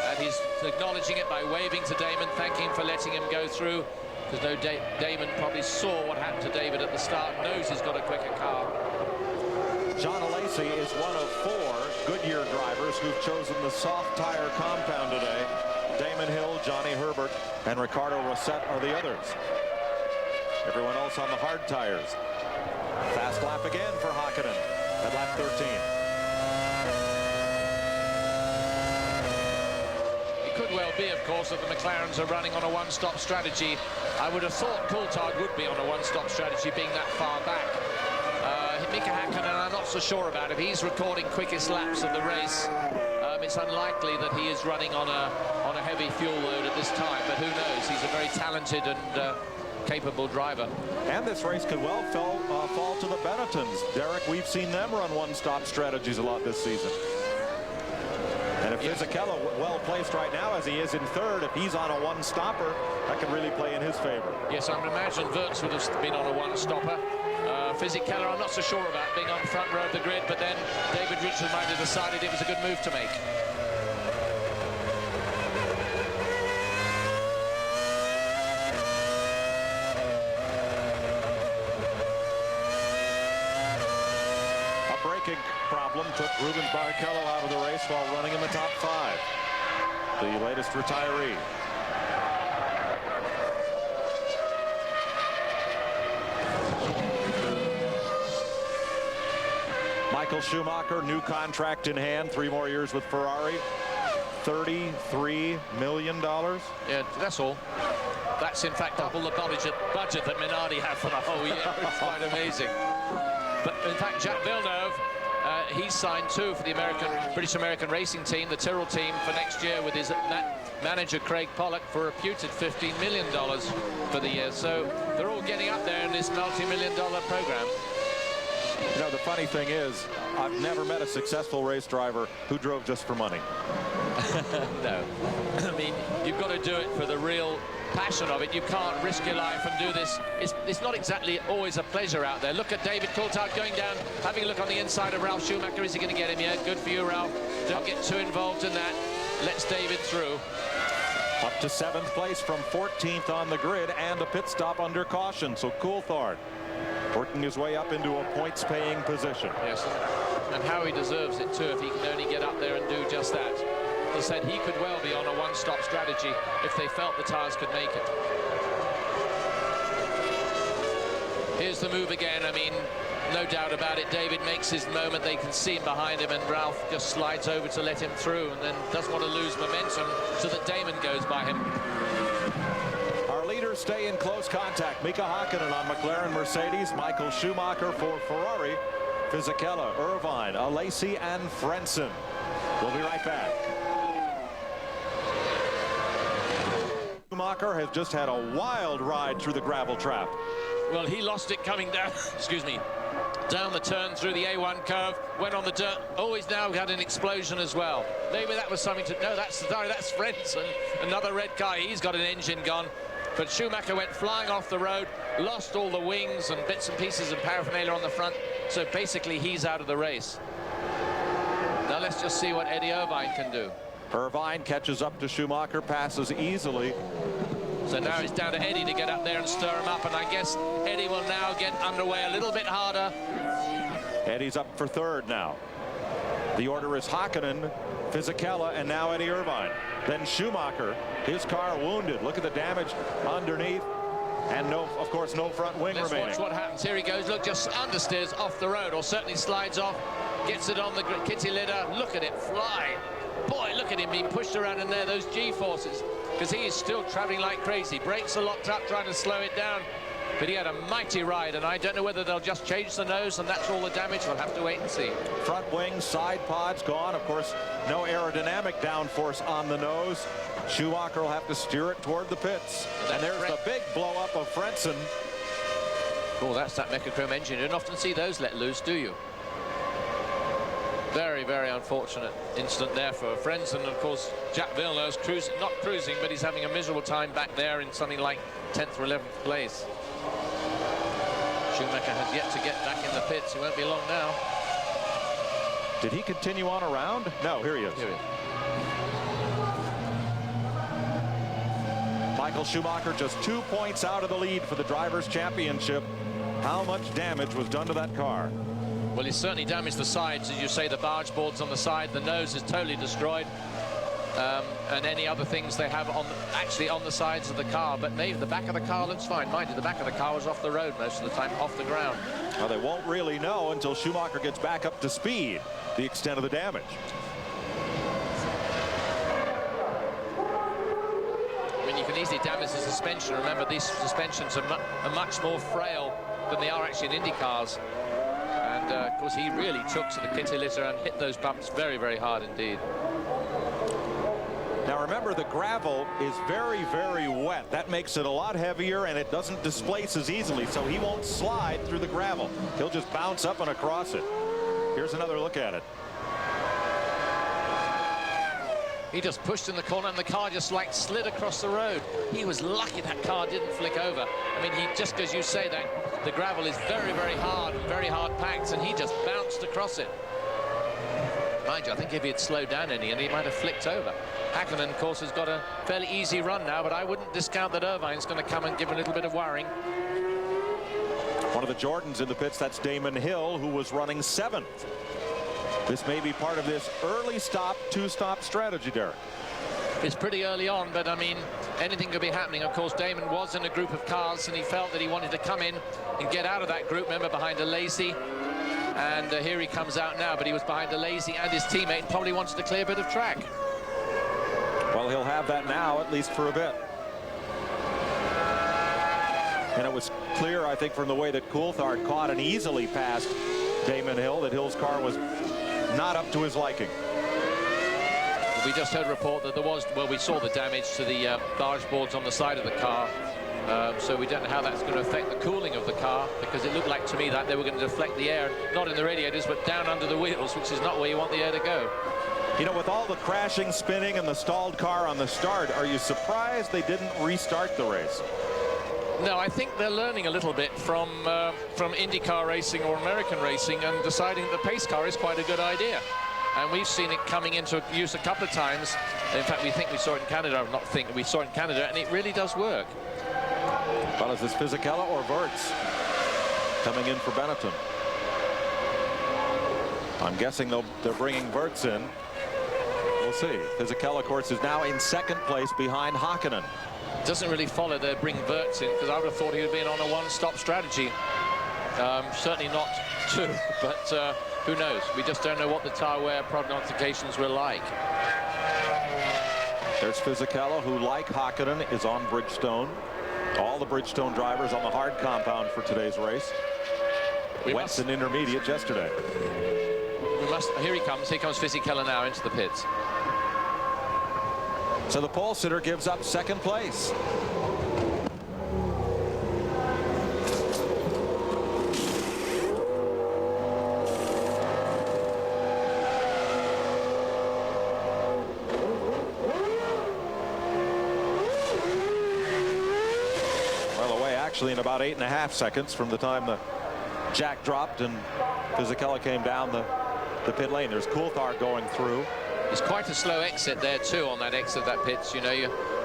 And he's acknowledging it by waving to Damon, thanking him for letting him go through. because no, Damon probably saw what happened to David at the start, knows he's got a quicker car. John Alesi is one of 4 Goodyear drivers who've chosen the soft tire compound today. Damon Hill, Johnny Herbert, and Ricardo Rosset are the others. Everyone else on the hard tires. Fast lap again for Hakkinen at lap 13. It could well be, of course, that the McLarens are running on a one-stop strategy. I would have thought Coulthard would be on a one-stop strategy, being that far back. Mika Hakkinen, I'm not so sure about. If he's recording quickest laps of the race, it's unlikely that he is running on a heavy fuel load at this time, but who knows? He's a very talented and capable driver. And this race could well fall to the Benettons. Derek, we've seen them run one-stop strategies a lot this season. And if Fisichella well placed right now, as he is in 3rd, if he's on a one-stopper, that could really play in his favor. Yes, I would imagine Wirtz would have been on a one-stopper. Fisichella, I'm not so sure about being on the front row of the grid, but then David Richards might have decided it was a good move to make. A braking problem took Rubens Barrichello out of the race while running in the top 5. The latest retiree. Michael Schumacher, new contract in hand, 3 more years with Ferrari, $33 million. Yeah, that's all. That's in fact double the budget that Minardi had for the whole year. It's quite amazing. But in fact, Jacques Villeneuve, he's signed too for the British American racing team, the Tyrrell team, for next year with his manager Craig Pollock for a reputed $15 million for the year. So they're all getting up there in this multi-million-dollar program. You know, the funny thing is, I've never met a successful race driver who drove just for money. No. I mean, you've got to do it for the real passion of it. You can't risk your life and do this. It's not exactly always a pleasure out there. Look at David Coulthard going down, having a look on the inside of Ralf Schumacher. Is he going to get him? Yeah, good for you, Ralf. Don't get too involved in that. Let's David through. Up to 7th place from 14th on the grid and a pit stop under caution. So Coulthard working his way up into a points-paying position. Yes, and how he deserves it too if he can only get up there and do just that. As I said, he could well be on a one-stop strategy if they felt the tyres could make it. Here's the move again. I mean, no doubt about it. David makes his moment. They can see him behind him, and Ralf just slides over to let him through, and then doesn't want to lose momentum so that Damon goes by him. Leaders stay in close contact. Mika Hakkinen on McLaren Mercedes, Michael Schumacher for Ferrari, Fisichella, Irvine, Alesi, and Frentzen. We'll be right back. Schumacher has just had a wild ride through the gravel trap. Well, he lost it coming down, excuse me, down the turn through the A1 curve, went on the dirt. Oh, he's now had an explosion as well. Maybe that was something to... No, that's Frentzen, another red car. He's got an engine gone. But Schumacher went flying off the road, lost all the wings and bits and pieces and paraphernalia on the front. So basically, he's out of the race. Now let's just see what Eddie Irvine can do. Irvine catches up to Schumacher, passes easily. So now it's down to Eddie to get up there and stir him up. And I guess Eddie will now get underway a little bit harder. Eddie's up for 3rd now. The order is Hakkinen, Fisichella, and now Eddie Irvine. Then Schumacher, his car wounded. Look at the damage underneath. And no, of course, no front wing remaining. Let's watch what happens. Here he goes. Look, just understeers off the road, or certainly slides off. Gets it on the kitty litter. Look at it fly. Boy, look at him being pushed around in there, those G-forces. Because he is still traveling like crazy. Brakes are locked up, trying to slow it down. But he had a mighty ride, and I don't know whether they'll just change the nose and that's all the damage. We'll have to wait and see. Front wing, side pods gone. Of course, no aerodynamic downforce on the nose. Schumacher will have to steer it toward the pits. And there's the big blow up of Frentzen. Oh, that's that Mechachrome engine. You don't often see those let loose, do you? Very, very unfortunate incident there for Frentzen. Of course, Jacques Villeneuve's cruising, not cruising, but he's having a miserable time back there in something like 10th or 11th place. Schumacher has yet to get back in the pits. He won't be long now. Did he continue on around? No, here he is. Here he is. Michael Schumacher just 2 points out of the lead for the Drivers' Championship. How much damage was done to that car? Well, he certainly damaged the sides, as you say, the barge boards on the side. The nose is totally destroyed. And any other things they have actually on the sides of the car. But maybe the back of the car looks fine. Mind you, the back of the car was off the road most of the time, off the ground. Well, they won't really know until Schumacher gets back up to speed the extent of the damage. I mean, you can easily damage the suspension. Remember, these suspensions are much more frail than they are actually in Indy cars. And, of course, he really took to the kitty litter and hit those bumps very, very hard indeed. Now remember, the gravel is very, very wet. That makes it a lot heavier, and it doesn't displace as easily, so he won't slide through the gravel. He'll just bounce up and across it. Here's another look at it. He just pushed in the corner, and the car just like slid across the road. He was lucky that car didn't flick over. I mean, he just, as you say, that the gravel is very, very hard packed, and he just bounced across it. Mind you, I think if he had slowed down any, and he might have flicked over. Hakkinen, of course, has got a fairly easy run now, but I wouldn't discount that Irvine's going to come and give a little bit of worrying. One of the Jordans in the pits, that's Damon Hill, who was running 7th. This may be part of this early stop, 2-stop strategy, Derek. It's pretty early on, but I mean, anything could be happening. Of course, Damon was in a group of cars, and he felt that he wanted to come in and get out of that group. Remember, behind a Lazy. And here he comes out now, but he was behind a Lazy and his teammate and probably wanted to clear a bit of track. Well, he'll have that now, at least for a bit. And it was clear, I think, from the way that Coulthard caught and easily passed Damon Hill, that Hill's car was not up to his liking. We just heard a report that there was, well, we saw the damage to the barge boards on the side of the car. So we don't know how that's going to affect the cooling of the car, because it looked like to me that they were going to deflect the air, not in the radiators, but down under the wheels, which is not where you want the air to go. You know, with all the crashing, spinning, and the stalled car on the start, are you surprised they didn't restart the race? No, I think they're learning a little bit from IndyCar racing or American racing and deciding that the pace car is quite a good idea. And we've seen it coming into use a couple of times. In fact, we think we saw it in Canada, or not think, we saw it in Canada, and it really does work. Well, is this Fisichella or Wirtz coming in for Benetton? I'm guessing they're bringing Wirtz in. We'll see. Fisichella, of course, is now in 2nd place behind Hakkinen. Doesn't really follow they bring Wirtz in, because I would have thought he would have been on a one-stop strategy. Certainly not 2, but who knows? We just don't know what the tire wear prognostications were like. There's Fisichella, who, like Hakkinen, is on Bridgestone. All the Bridgestone drivers on the hard compound for today's race. Wets and intermediate yesterday. Here he comes Fisichella now into the pits. So the pole sitter gives up 2nd place. Actually in about 8.5 seconds from the time the jack dropped and Fisichella came down the pit lane. There's Coulthard going through. It's quite a slow exit there too on that exit of that pits. You know,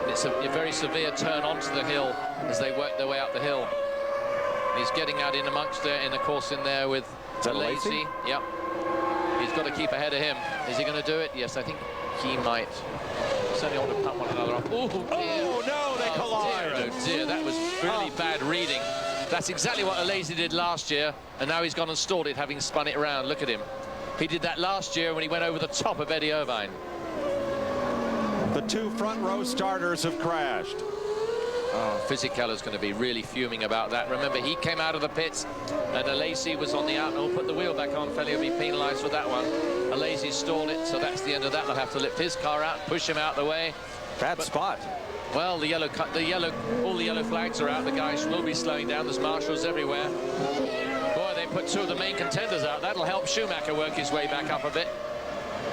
it's a very severe turn onto the hill as they work their way up the hill. He's getting out in amongst there, in the course in there with Lazy. Yep. He's got to keep ahead of him. Is he going to do it? Yes, I think he might. Certainly want to pump one another off. Oh, dear. Oh no, they collide. Dear, oh dear, that was really bad reading. That's exactly what Lazy did last year, and now he's gone and stalled it, having spun it around. Look at him. He did that last year when he went over the top of Eddie Irvine. The 2 front row starters have crashed. Oh, Fisichella's going to be really fuming about that. Remember, he came out of the pits, and Lazy was on the out, and he'll put the wheel back on. Felly will be penalised for that one. Lazy stalled it, so that's the end of that. They'll have to lift his car out, push him out the way. Bad spot. Well, all the yellow flags are out. The guys will be slowing down. There's marshals everywhere. Boy, they put 2 of the main contenders out. That'll help Schumacher work his way back up a bit.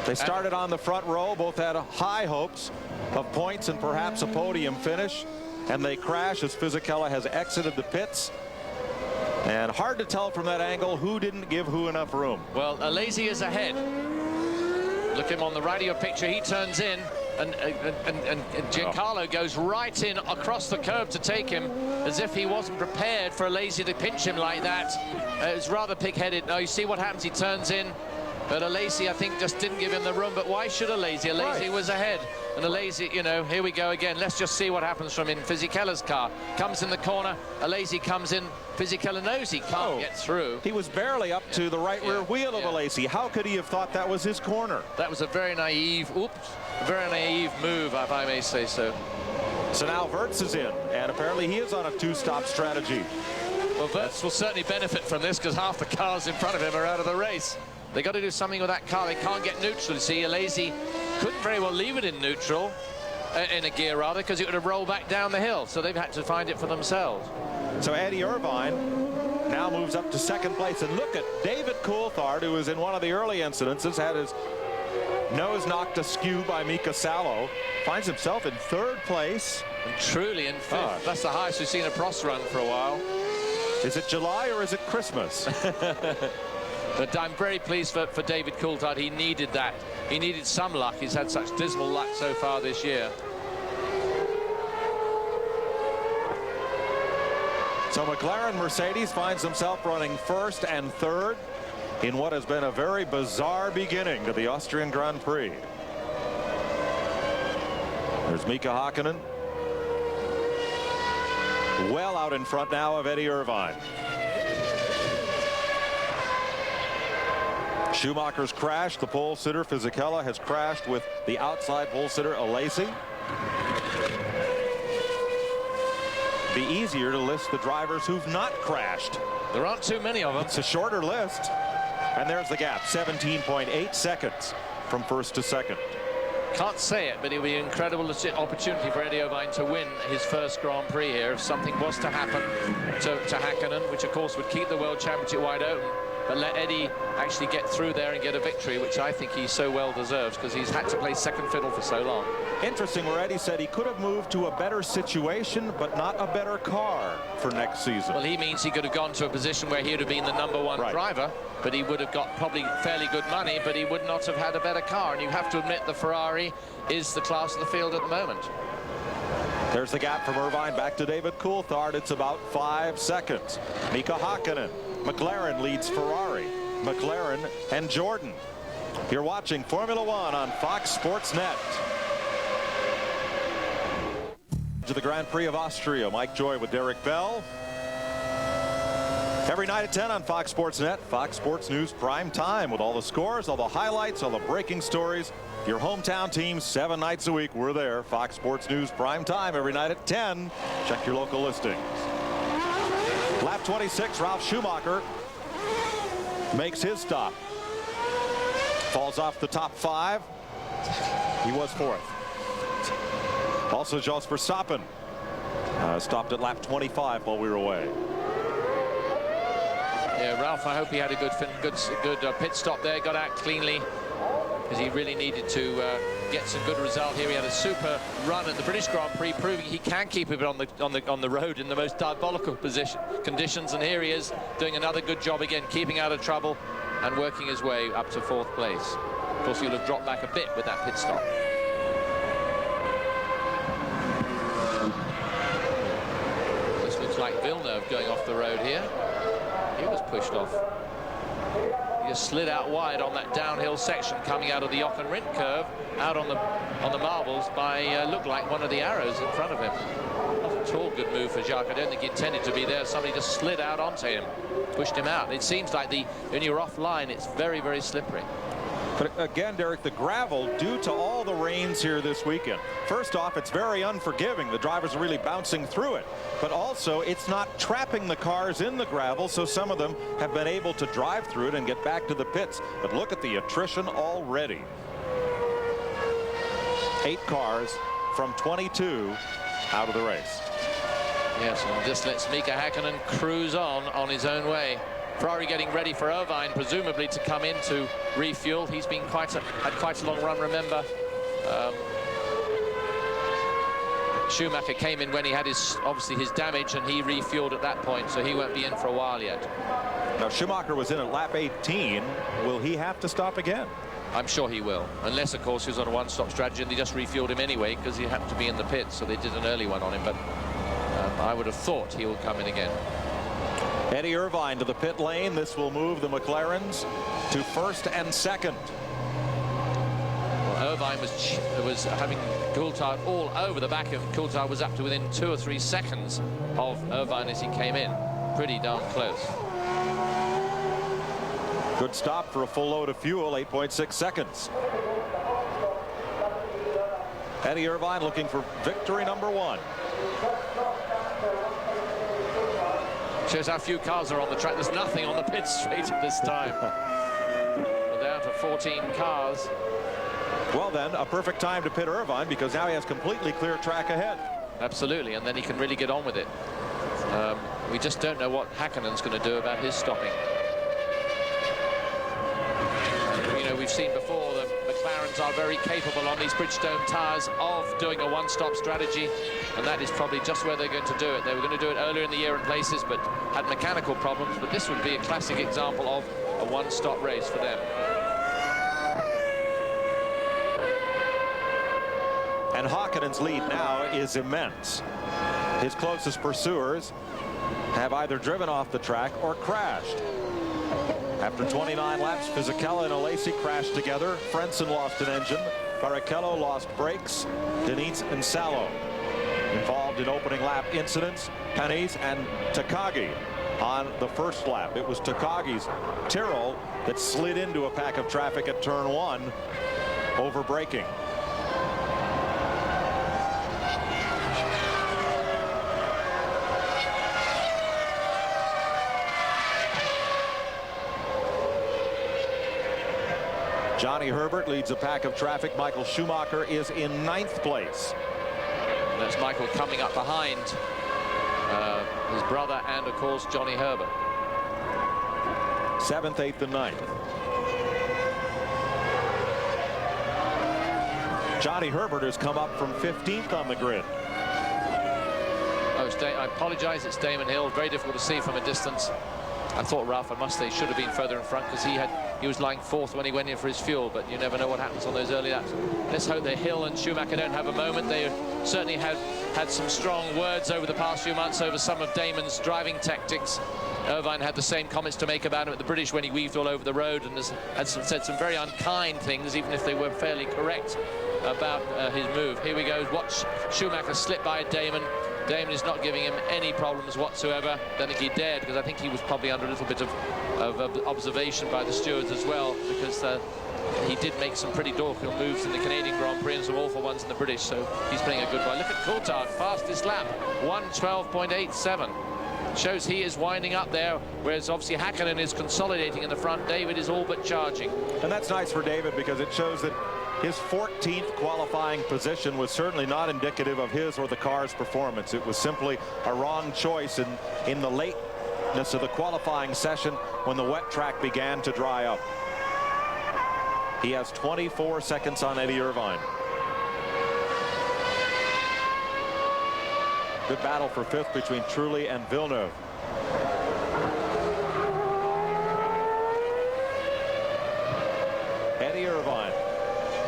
They started on the front row. Both had high hopes of points and perhaps a podium finish. And they crash as Fisichella has exited the pits. And hard to tell from that angle who didn't give who enough room. Well, Lazy is ahead. Look at him on the right of your picture. He turns in. And Giancarlo goes right in across the curb to take him, as if he wasn't prepared for Alesi to pinch him like that. It was rather pig-headed. Now you see what happens, he turns in, but Alesi, I think, just didn't give him the room. But why should Alesi? Alesi was ahead. And Alesi, you know, here we go again. Let's just see what happens from in Fisichella's car. Comes in the corner, Alesi comes in. Fisichella knows he can't get through. He was barely up to the right rear wheel of Alesi. How could he have thought that was his corner? That was a very naive, very naive move, if I may say so. So now Wirtz is in, and apparently he is on a two-stop strategy. Well, Wirtz will certainly benefit from this, because half the cars in front of him are out of the race. They got to do something with that car. They can't get neutral. You see, Alesi couldn't very well leave it in neutral, in a gear rather, because it would have rolled back down the hill. So they've had to find it for themselves. So Eddie Irvine now moves up to second place. And look at David Coulthard, who was in one of the early incidences, had his nose knocked askew by Mika Salo, finds himself in third place. And truly in fifth. That's the highest we've seen a Prost run for a while. Is it July or is it Christmas? But I'm very pleased for David Coulthard. He needed that. He needed some luck. He's had such dismal luck so far this year. So McLaren Mercedes finds himself running first and third in what has been a very bizarre beginning to the Austrian Grand Prix. There's Mika Hakkinen. Well out in front now of Eddie Irvine. Schumacher's crashed. The pole sitter Fisichella has crashed with the outside pole sitter Alesi. Be easier to list the drivers who've not crashed. There aren't too many of them. It's a shorter list. And there's the gap, 17.8 seconds from first to second. Can't say it, but it would be an incredible opportunity for Eddie Irvine to win his first Grand Prix here if something was to happen to Hakkinen, which of course would keep the World Championship wide open, but let Eddie actually get through there and get a victory, which I think he so well deserves, because he's had to play second fiddle for so long. Interesting where Eddie said he could have moved to a better situation, but not a better car for next season. Well, he means he could have gone to a position where he would have been the #1 driver, but he would have got probably fairly good money, but he would not have had a better car. And you have to admit the Ferrari is the class of the field at the moment. There's the gap from Irvine back to David Coulthard. It's about 5 seconds. Mika Hakkinen. McLaren leads Ferrari. McLaren and Jordan. You're watching Formula One on Fox Sports Net. To the Grand Prix of Austria, Mike Joy with Derek Bell. Every night at 10 on Fox Sports Net, Fox Sports News Prime Time, with all the scores, all the highlights, all the breaking stories. Your hometown team 7 nights a week. We're there. Fox Sports News Prime Time every night at 10. Check your local listings. Lap 26, Ralf Schumacher makes his stop. Falls off the top 5. He was 4th. Also, Jos Verstappen stopped at lap 25 while we were away. Yeah, Ralph, I hope he had a good pit stop there, got out cleanly, because he really needed to get some good result here. He had a super run at the British Grand Prix, proving he can keep it on the road in the most diabolical conditions. And here he is doing another good job again, keeping out of trouble and working his way up to 4th place. Of course, he'll have dropped back a bit with that pit stop. This looks like Villeneuve going off the road here. He was pushed off. He just slid out wide on that downhill section coming out of the Jochen Rindt curve, out on the marbles by looked like one of the arrows in front of him. Not at all good move for Jacques. I don't think he intended to be there. Somebody just slid out onto him, pushed him out. It seems like when you're offline, it's very, very slippery. But again, Derek, the gravel, due to all the rains here this weekend, first off, it's very unforgiving. The drivers are really bouncing through it. But also, it's not trapping the cars in the gravel, so some of them have been able to drive through it and get back to the pits. But look at the attrition already. 8 cars from 22 out of the race. Yes, and this lets Mika Hakkinen cruise on his own way. Ferrari getting ready for Irvine, presumably to come in to refuel. He's been had quite a long run, remember. Schumacher came in when he had obviously his damage, and he refueled at that point, so he won't be in for a while yet. Now Schumacher was in at lap 18. Will he have to stop again? I'm sure he will, unless of course he was on a one-stop strategy and they just refueled him anyway because he happened to be in the pit, so they did an early one on him. But I would have thought he will come in again. Eddie Irvine to the pit lane. This will move the McLarens to first and second. Well, Irvine was having Coulthard all over the back of him. Coulthard was up to within 2 or 3 seconds of Irvine as he came in. Pretty darn close. Good stop for a full load of fuel, 8.6 seconds. Eddie Irvine looking for victory number 1. Shows how few cars are on the track. There's nothing on the pit straight at this time. We're down to 14 cars. Well then, a perfect time to pit Irvine because now he has completely clear track ahead. Absolutely, and then he can really get on with it. We just don't know what Häkkinen's going to do about his stopping. You know, we've seen before that McLarens are very capable on these Bridgestone tyres of doing a one-stop strategy, and that is probably just where they're going to do it. They were going to do it earlier in the year in places, but had mechanical problems. But this would be a classic example of a one-stop race for them. And Häkkinen's lead now is immense. His closest pursuers have either driven off the track or crashed. After 29 laps, Fisichella and Alesi crashed together. Frentzen lost an engine. Barrichello lost brakes. Diniz and Salo involved in opening lap incidents. Panis and Takagi on the first lap. It was Takagi's Tyrrell that slid into a pack of traffic at turn 1 over braking. Johnny Herbert leads a pack of traffic. Michael Schumacher is in 9th place. That's Michael coming up behind his brother and, of course, Johnny Herbert. 7th, 8th, and 9th. Johnny Herbert has come up from 15th on the grid. Oh, I apologize. It's Damon Hill. Very difficult to see from a distance. I thought Ralph, I must say, should have been further in front because he was lying 4th when he went in for his fuel, but you never know what happens on those early laps. Let's hope that Hill and Schumacher don't have a moment. They certainly had some strong words over the past few months over some of Damon's driving tactics. Irvine had the same comments to make about him at the British when he weaved all over the road and has said some very unkind things, even if they were fairly correct about his move. Here we go. Watch Schumacher slip by Damon. Damon is not giving him any problems whatsoever. Don't think he dared, because I think he was probably under a little bit of observation by the stewards as well, because he did make some pretty dorky moves in the Canadian Grand Prix and some awful ones in the British, so he's playing a good one. Look at Coulthard, fastest lap, 1:12.87. Shows he is winding up there, whereas obviously Häkkinen is consolidating in the front. David is all but charging. And that's nice for David, because it shows that his 14th qualifying position was certainly not indicative of his or the car's performance. It was simply a wrong choice in the lateness of the qualifying session when the wet track began to dry up. He has 24 seconds on Eddie Irvine. Good battle for 5th between Trulli and Villeneuve. Eddie Irvine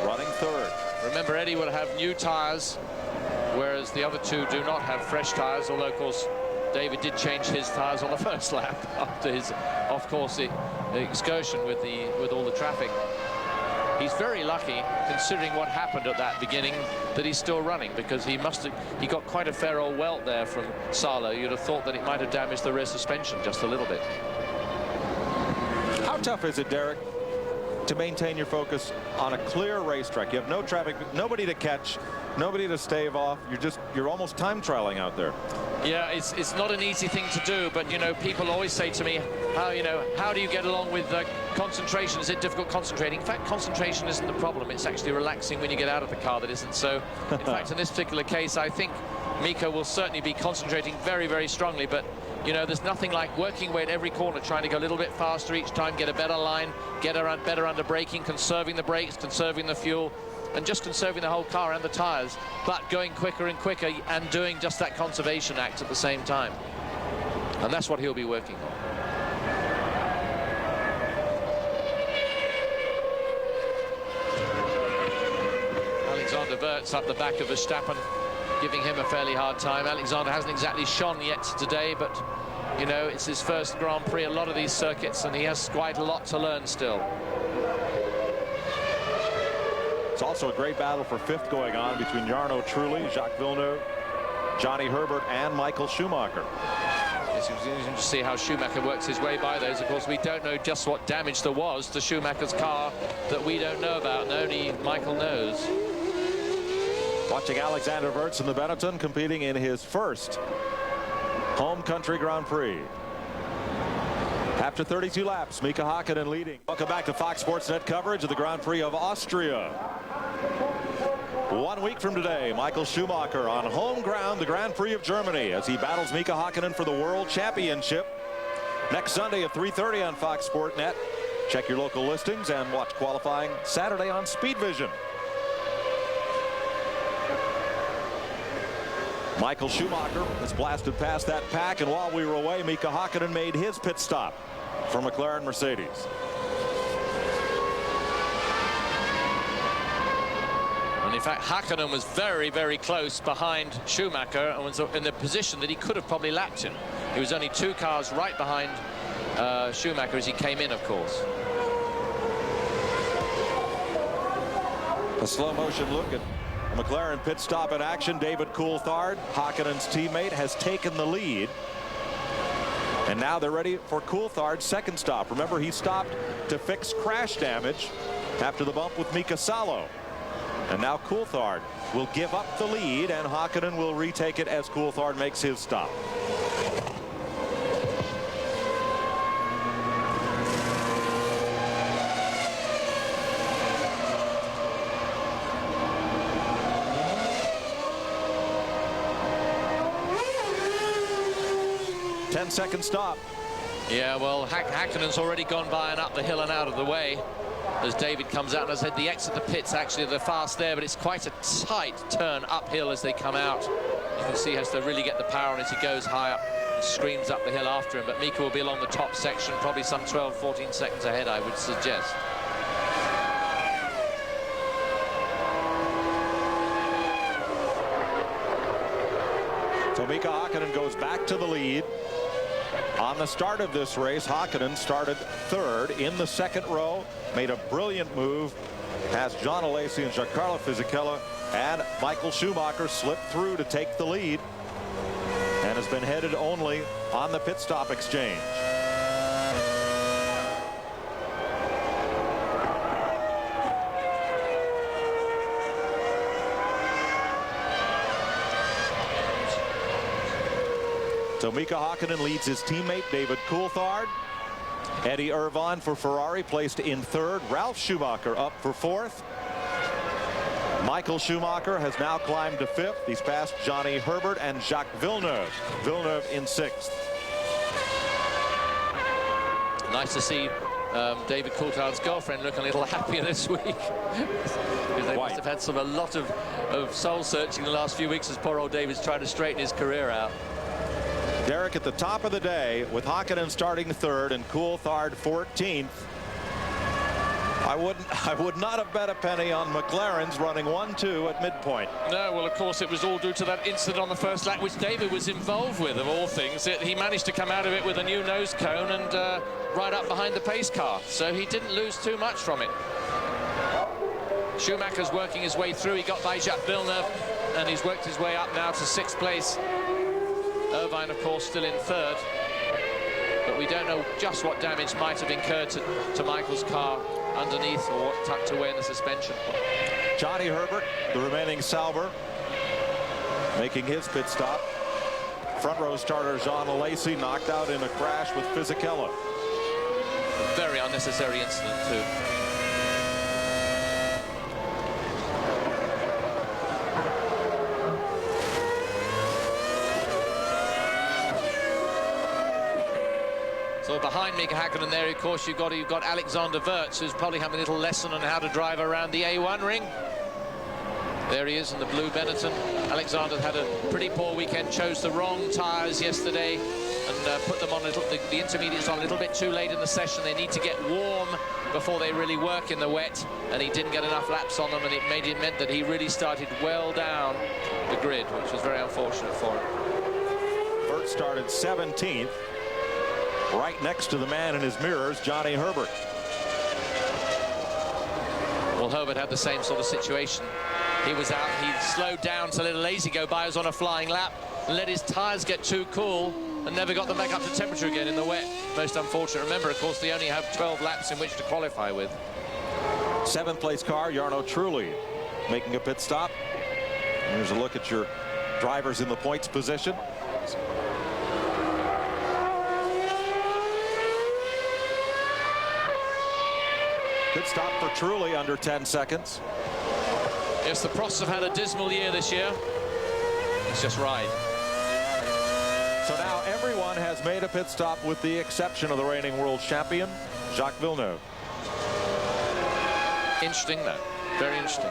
running 3rd. Remember, Eddie will have new tyres, whereas the other two do not have fresh tyres, although, of course, David did change his tyres on the first lap after his, of course, the excursion with all the traffic. He's very lucky, considering what happened at that beginning, that he's still running, because he got quite a fair old welt there from Salo. You'd have thought that it might have damaged the rear suspension just a little bit. How tough is it, Derek, to maintain your focus on a clear racetrack? You have no traffic, nobody to catch, nobody to stave off. You're almost time trialing out there. Yeah, it's not an easy thing to do, but, you know, people always say to me, how do you get along with concentration? Is it difficult concentrating? In fact, concentration isn't the problem. It's actually relaxing when you get out of the car that isn't. So, in fact, in this particular case, I think Mika will certainly be concentrating very, very strongly, but you know, there's nothing like working away at every corner, trying to go a little bit faster each time, get a better line, get around better under braking, conserving the brakes, conserving the fuel, and just conserving the whole car and the tyres, but going quicker and quicker and doing just that conservation act at the same time. And that's what he'll be working on. Wirtz up the back of Verstappen, giving him a fairly hard time. Alexander hasn't exactly shone yet today, but, you know, it's his first Grand Prix, a lot of these circuits, and he has quite a lot to learn still. It's also a great battle for fifth going on between Jarno Trulli, Jacques Villeneuve, Johnny Herbert, and Michael Schumacher. It's interesting to see how Schumacher works his way by those. Of course, we don't know just what damage there was to Schumacher's car that we don't know about, and only Michael knows. Watching Alexander Wirtz in the Benetton competing in his first home country Grand Prix. After 32 laps, Mika Hakkinen leading. Welcome back to Fox Sports Net coverage of the Grand Prix of Austria. 1 week from today, Michael Schumacher on home ground, the Grand Prix of Germany, as he battles Mika Hakkinen for the World Championship. Next Sunday at 3:30 on Fox Sports Net. Check your local listings and watch qualifying Saturday on Speed Vision. Michael Schumacher has blasted past that pack, and while we were away, Mika Hakkinen made his pit stop for McLaren Mercedes. And in fact, Hakkinen was very, very close behind Schumacher and was in the position that he could have probably lapped him. He was only 2 cars right behind Schumacher as he came in, of course. A slow motion look at McLaren pit stop in action. David Coulthard, Hakkinen's teammate, has taken the lead. And now they're ready for Coulthard's second stop. Remember, he stopped to fix crash damage after the bump with Mika Salo. And now Coulthard will give up the lead, and Hakkinen will retake it as Coulthard makes his stop. Second stop. Yeah, well, Hakkinen's already gone by and up the hill and out of the way as David comes out. And as I said, the exit of the pits, actually, they're fast there, but it's quite a tight turn uphill as they come out. You can see he has to really get the power on as he goes high up and screams up the hill after him. But Mika will be along the top section, probably some 12, 14 seconds ahead, I would suggest. So Mika Hakkinen goes back to the lead. On the start of this race, Hakkinen started third in the second row, made a brilliant move past John Alesi and Giancarlo Fisichella, and Michael Schumacher slipped through to take the lead and has been headed only on the pit stop exchange. So Mika Hakkinen leads his teammate David Coulthard. Eddie Irvine for Ferrari placed in third. Ralf Schumacher up for fourth. Michael Schumacher has now climbed to fifth. He's passed Johnny Herbert and Jacques Villeneuve. Villeneuve in sixth. Nice to see David Coulthard's girlfriend looking a little happier this week. Because they must have had a lot of soul searching the last few weeks as poor old David's trying to straighten his career out. Derek, at the top of the day, with Hakkinen starting third and Coulthard 14th, I would not have bet a penny on McLaren's running 1-2 at midpoint. No, well, of course, it was all due to that incident on the first lap, which David was involved with, of all things. He managed to come out of it with a new nose cone and right up behind the pace car, so he didn't lose too much from it. Schumacher's working his way through. He got by Jacques Villeneuve, and he's worked his way up now to sixth place. Irvine, of course, still in third, but we don't know just what damage might have incurred to Michael's car underneath or tucked away in the suspension. Johnny Herbert, the remaining Sauber, making his pit stop. Front row starter Jean Alesi knocked out in a crash with Fisichella. A very unnecessary incident, too. So behind Mika Hakkinen there, of course, you've got Alexander Wirtz, who's probably having a little lesson on how to drive around the A1 ring. There he is in the blue Benetton. Alexander had a pretty poor weekend, chose the wrong tyres yesterday, and put them on the intermediates on a little bit too late in the session. They need to get warm before they really work in the wet, and he didn't get enough laps on them, and it meant that he really started well down the grid, which was very unfortunate for him. Bert started 17th, right next to the man in his mirrors, Johnny Herbert. Well, Herbert had the same sort of situation. He was out, he slowed down to let a lazy go by, was on a flying lap, and let his tyres get too cool, and never got them back up to temperature again in the wet. Most unfortunate. Remember, of course, they only have 12 laps in which to qualify with. 7th place car, Jarno Trulli, making a pit stop. And here's a look at your drivers in the points position. Good stop for Trulli, under 10 seconds. Yes, the Prosts have had a dismal year this year. It's just right. So now everyone has made a pit stop with the exception of the reigning world champion, Jacques Villeneuve. Interesting, though. Very interesting.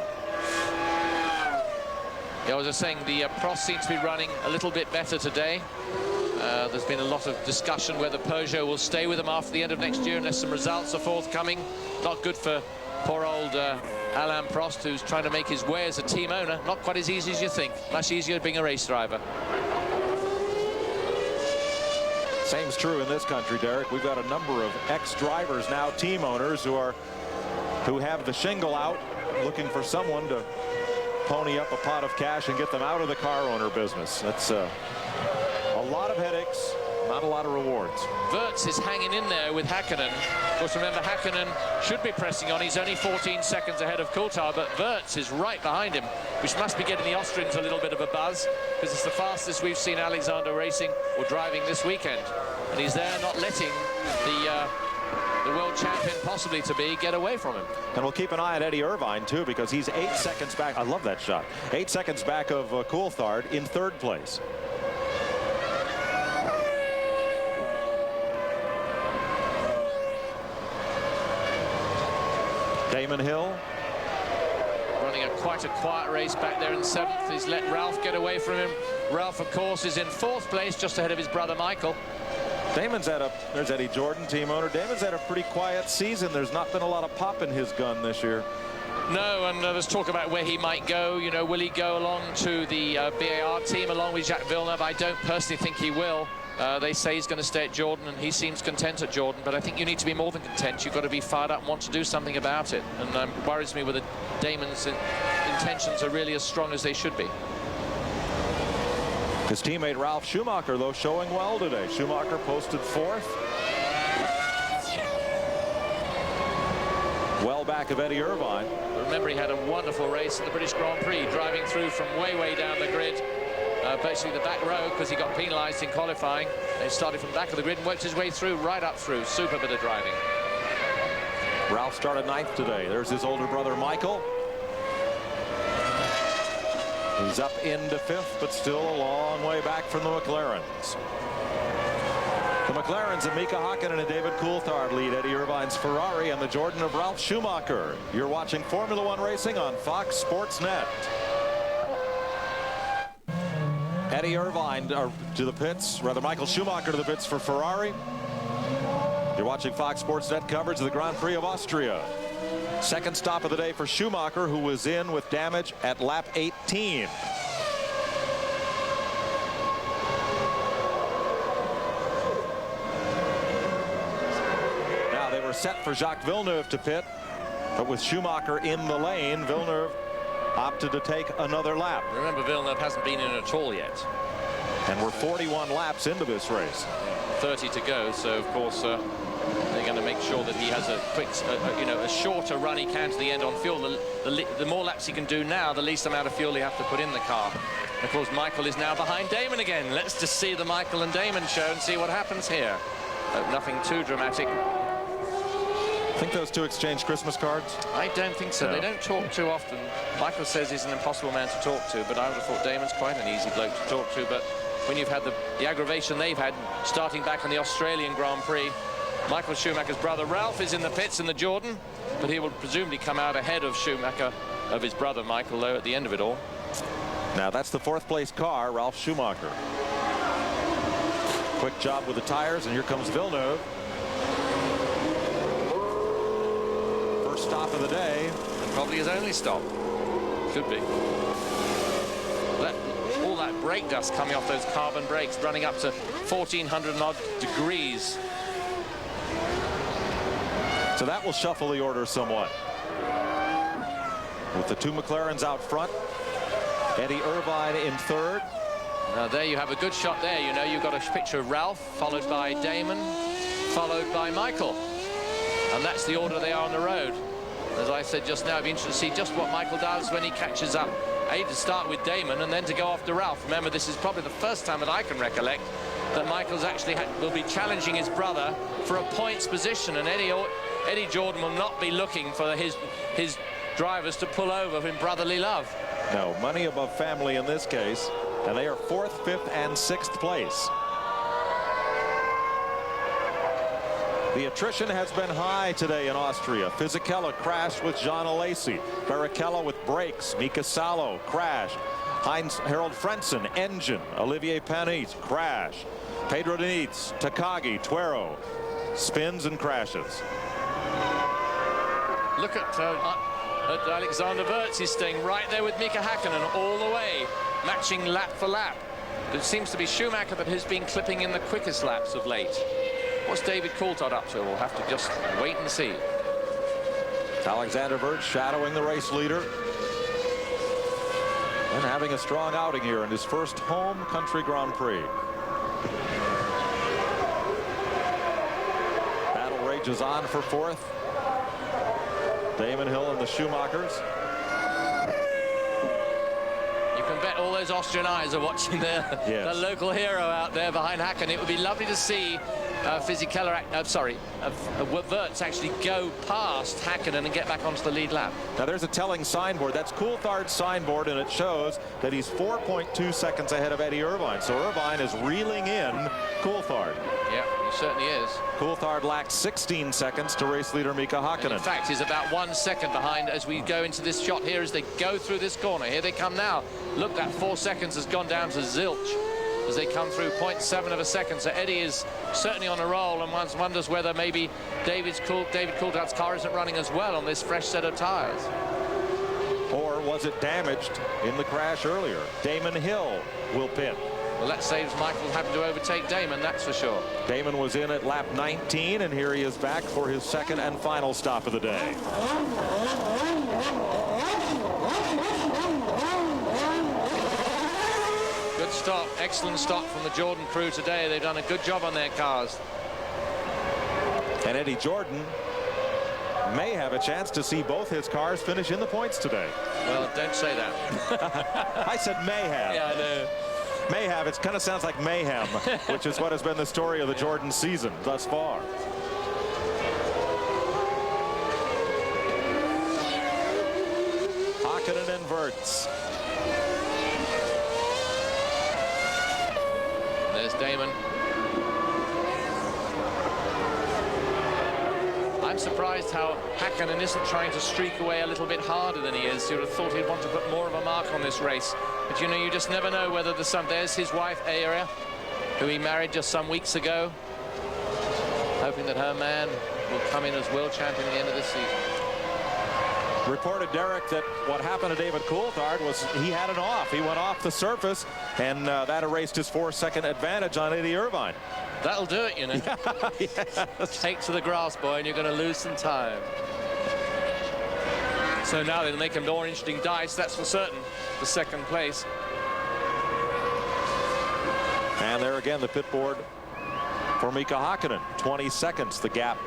Yeah, I was just saying, the Prost seems to be running a little bit better today. There's been a lot of discussion whether Peugeot will stay with them after the end of next year unless some results are forthcoming. Not good for poor old Alain Prost, who's trying to make his way as a team owner. Not quite as easy as you think. Much easier being a race driver. Same's true in this country, Derek. We've got a number of ex-drivers now, team owners, who have the shingle out, looking for someone to pony up a pot of cash and get them out of the car owner business. That's a lot of headaches, not a lot of rewards. Wirtz is hanging in there with Häkkinen. Of course, remember, Häkkinen should be pressing on. He's only 14 seconds ahead of Coulthard, but Wirtz is right behind him, which must be getting the Austrians a little bit of a buzz, because it's the fastest we've seen Alexander racing or driving this weekend. And he's there not letting the world champion possibly to be get away from him. And we'll keep an eye on Eddie Irvine, too, because he's 8 seconds back. I love that shot. 8 seconds back of Coulthard in 3rd place. Damon Hill running quite a quiet race back there in 7th. He's let Ralph get away from him. Ralph, of course, is in 4th place, just ahead of his brother Michael. Damon's there's Eddie Jordan, team owner. Damon's had a pretty quiet season. There's not been a lot of pop in his gun this year. No, and there's talk about where he might go. You know, will he go along to the BAR team along with Jacques Villeneuve? I don't personally think he will. They say he's going to stay at Jordan, and he seems content at Jordan, but I think you need to be more than content. You've got to be fired up and want to do something about it, and it worries me whether Damon's intentions are really as strong as they should be. His teammate Ralf Schumacher, though, showing well today. Schumacher posted 4th. Well back of Eddie Irvine. But remember, he had a wonderful race at the British Grand Prix, driving through from way down the grid. Basically the back row, because he got penalised in qualifying. He started from the back of the grid and worked his way through, right up through. Super bit of driving. Ralph started 9th today. There's his older brother Michael. He's up into 5th, but still a long way back from the McLarens. The McLarens of Mika Häkkinen and David Coulthard lead Eddie Irvine's Ferrari and the Jordan of Ralf Schumacher. You're watching Formula One racing on Fox Sports Net. Eddie Irvine to the pits, rather Michael Schumacher to the pits for Ferrari. You're watching Fox Sports Net coverage of the Grand Prix of Austria. Second stop of the day for Schumacher, who was in with damage at lap 18. Now they were set for Jacques Villeneuve to pit, but with Schumacher in the lane, Villeneuve opted to take another lap. Remember, Villeneuve hasn't been in at all yet. And we're 41 laps into this race. 30 to go, so of course they're going to make sure that he has a quick, a shorter run he can to the end on fuel. The more laps he can do now, the least amount of fuel he have to put in the car. And of course, Michael is now behind Damon again. Let's just see the Michael and Damon show and see what happens here. Nothing too dramatic. Think those two exchange Christmas cards? I don't think so. No. They don't talk too often. Michael says he's an impossible man to talk to, but I would have thought Damon's quite an easy bloke to talk to. But when you've had the aggravation they've had starting back in the Australian Grand Prix, Michael Schumacher's brother Ralph is in the pits in the Jordan, but he will presumably come out ahead of Schumacher, of his brother Michael, though, at the end of it all. Now that's the 4th place car, Ralf Schumacher. Quick job with the tires, and here comes Villeneuve. First stop of the day. And probably his only stop. Should be. All that brake dust coming off those carbon brakes, running up to 1,400 odd degrees. So that will shuffle the order somewhat. With the two McLarens out front, Eddie Irvine in third. Now there you have a good shot there. You know, you've got a picture of Ralph, followed by Damon, followed by Michael. And that's the order they are on the road. As I said just now, it'd be interesting to see just what Michael does when he catches up. To start with Damon and then to go after Ralph. Remember, this is probably the first time that I can recollect that Michael's actually will be challenging his brother for a points position, and Eddie Jordan will not be looking for his drivers to pull over in brotherly love. No, money above family in this case, and they are 4th, 5th, and 6th place. The attrition has been high today in Austria. Fisichella crashed with John Alesi. Barrichello with brakes. Mika Salo crashed. Heinz-Harald Frentzen, engine. Olivier Panis, crash. Pedro Diniz, Takagi, Tuero, spins and crashes. Look at Alexander Wirtz. He's staying right there with Mika Häkkinen all the way, matching lap for lap. It seems to be Schumacher that has been clipping in the quickest laps of late. What's David Coulthard up to? We'll have to just wait and see. Alexander Wirtz shadowing the race leader and having a strong outing here in his first home country Grand Prix. Battle rages on for 4th. Damon Hill and the Schumachers. You can bet all those Austrian eyes are watching their local hero out there behind Häkkinen. It would be lovely to see Wirtz actually go past Häkkinen and get back onto the lead lap. Now there's a telling signboard. That's Coulthard's signboard, and it shows that he's 4.2 seconds ahead of Eddie Irvine. So Irvine is reeling in Coulthard. Yeah, he certainly is. Coulthard lacked 16 seconds to race leader Mika Häkkinen. And in fact, he's about 1 second behind as we go into this shot here as they go through this corner. Here they come now. Look, that 4 seconds has gone down to zilch as they come through 0.7 of a second. So Eddie is certainly on a roll, and one wonders whether maybe David Coulthard's car isn't running as well on this fresh set of tires. Or was it damaged in the crash earlier? Damon Hill will pit. Well, let's say Michael happened to overtake Damon, that's for sure. Damon was in at lap 19, and here he is back for his second and final stop of the day. Good stop, excellent stop from the Jordan crew today. They've done a good job on their cars. And Eddie Jordan may have a chance to see both his cars finish in the points today. Well, don't say that. I said may have. Yeah, I know. May have. It kind of sounds like mayhem, which is what has been the story of the Jordan season thus far. Häkkinen and Wirtz. There's Damon. I'm surprised how Häkkinen isn't trying to streak away a little bit harder than he is. You'd have thought he'd want to put more of a mark on this race. But, you know, you just never know whether there's his wife, Aria, who he married just some weeks ago, hoping that her man will come in as world champion at the end of this season. Reported, Derek, that what happened to David Coulthard was he had an off. He went off the surface, and that erased his 4-second advantage on Eddie Irvine. That'll do it, you know. Yes. Take to the grass, boy, and you're going to lose some time. So now they'll make a more interesting dice, that's for certain, the second place. And there again, the pit board for Mika Häkkinen. 20 seconds, the gap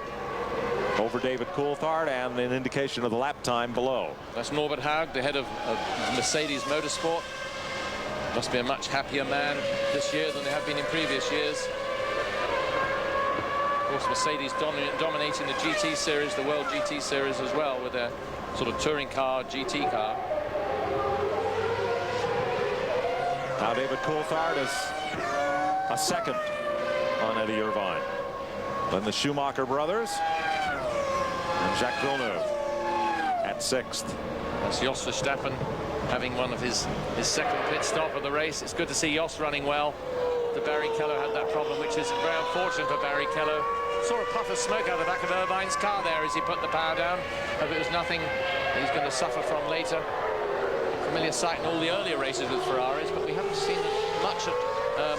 over David Coulthard, and an indication of the lap time below. That's Norbert Haug, the head of Mercedes Motorsport. Must be a much happier man this year than they have been in previous years. Of course, Mercedes dominating the GT series, the World GT series as well, with their sort of touring car, GT car. Now David Coulthard is a second on Eddie Irvine. Then the Schumacher brothers and Jacques Villeneuve at 6th. That's Jos Verstappen having one of his second pit stop of the race. It's good to see Jos running well. after Barrichello had that problem, which is very unfortunate for Barrichello. Saw a puff of smoke out the back of Irvine's car there as he put the power down. Hope it was nothing he's going to suffer from later. Familiar sight in all the earlier races with Ferraris, but we haven't seen much of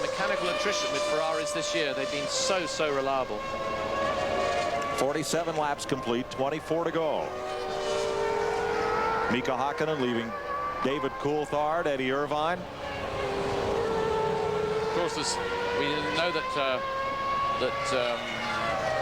mechanical attrition with Ferraris this year. They've been so reliable. 47 laps complete, 24 to go. Mika Hakkinen leaving David Coulthard, Eddie Irvine. Of course, we didn't know that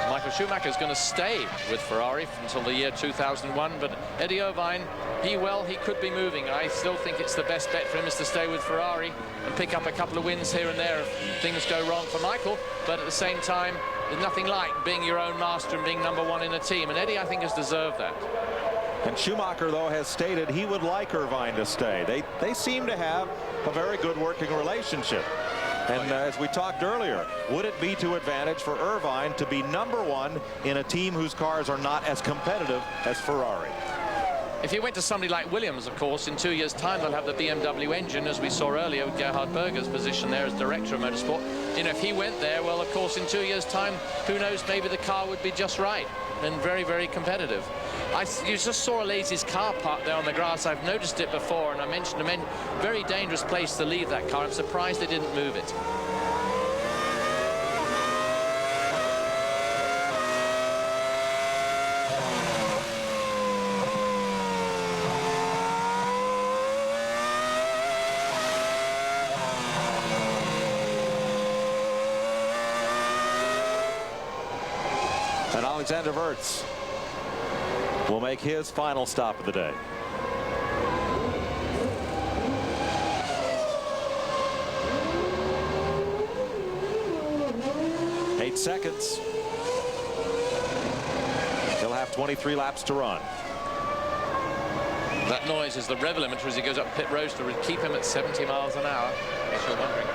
Michael Schumacher is going to stay with Ferrari until the year 2001, but Eddie Irvine, he could be moving. I still think it's the best bet for him is to stay with Ferrari and pick up a couple of wins here and there if things go wrong for Michael, but at the same time, there's nothing like being your own master and being #1 in a team, and Eddie, I think, has deserved that. And Schumacher, though, has stated he would like Irvine to stay. They seem to have a very good working relationship. And as we talked earlier, would it be to advantage for Irvine to be #1 in a team whose cars are not as competitive as Ferrari? If you went to somebody like Williams, of course, in 2 years' time, they'll have the BMW engine, as we saw earlier with Gerhard Berger's position there as director of motorsport. You know, if he went there, well, of course, in 2 years' time, who knows, maybe the car would be just right and very competitive. You just saw Alesi's car parked there on the grass. I've noticed it before, and I mentioned a very dangerous place to leave that car. I'm surprised they didn't move it. And Alexander Wirtz will make his final stop of the day. Eight seconds. He'll have 23 laps to run. That noise is the rev limiter as he goes up pit road to keep him at 70 miles an hour, if you're wondering.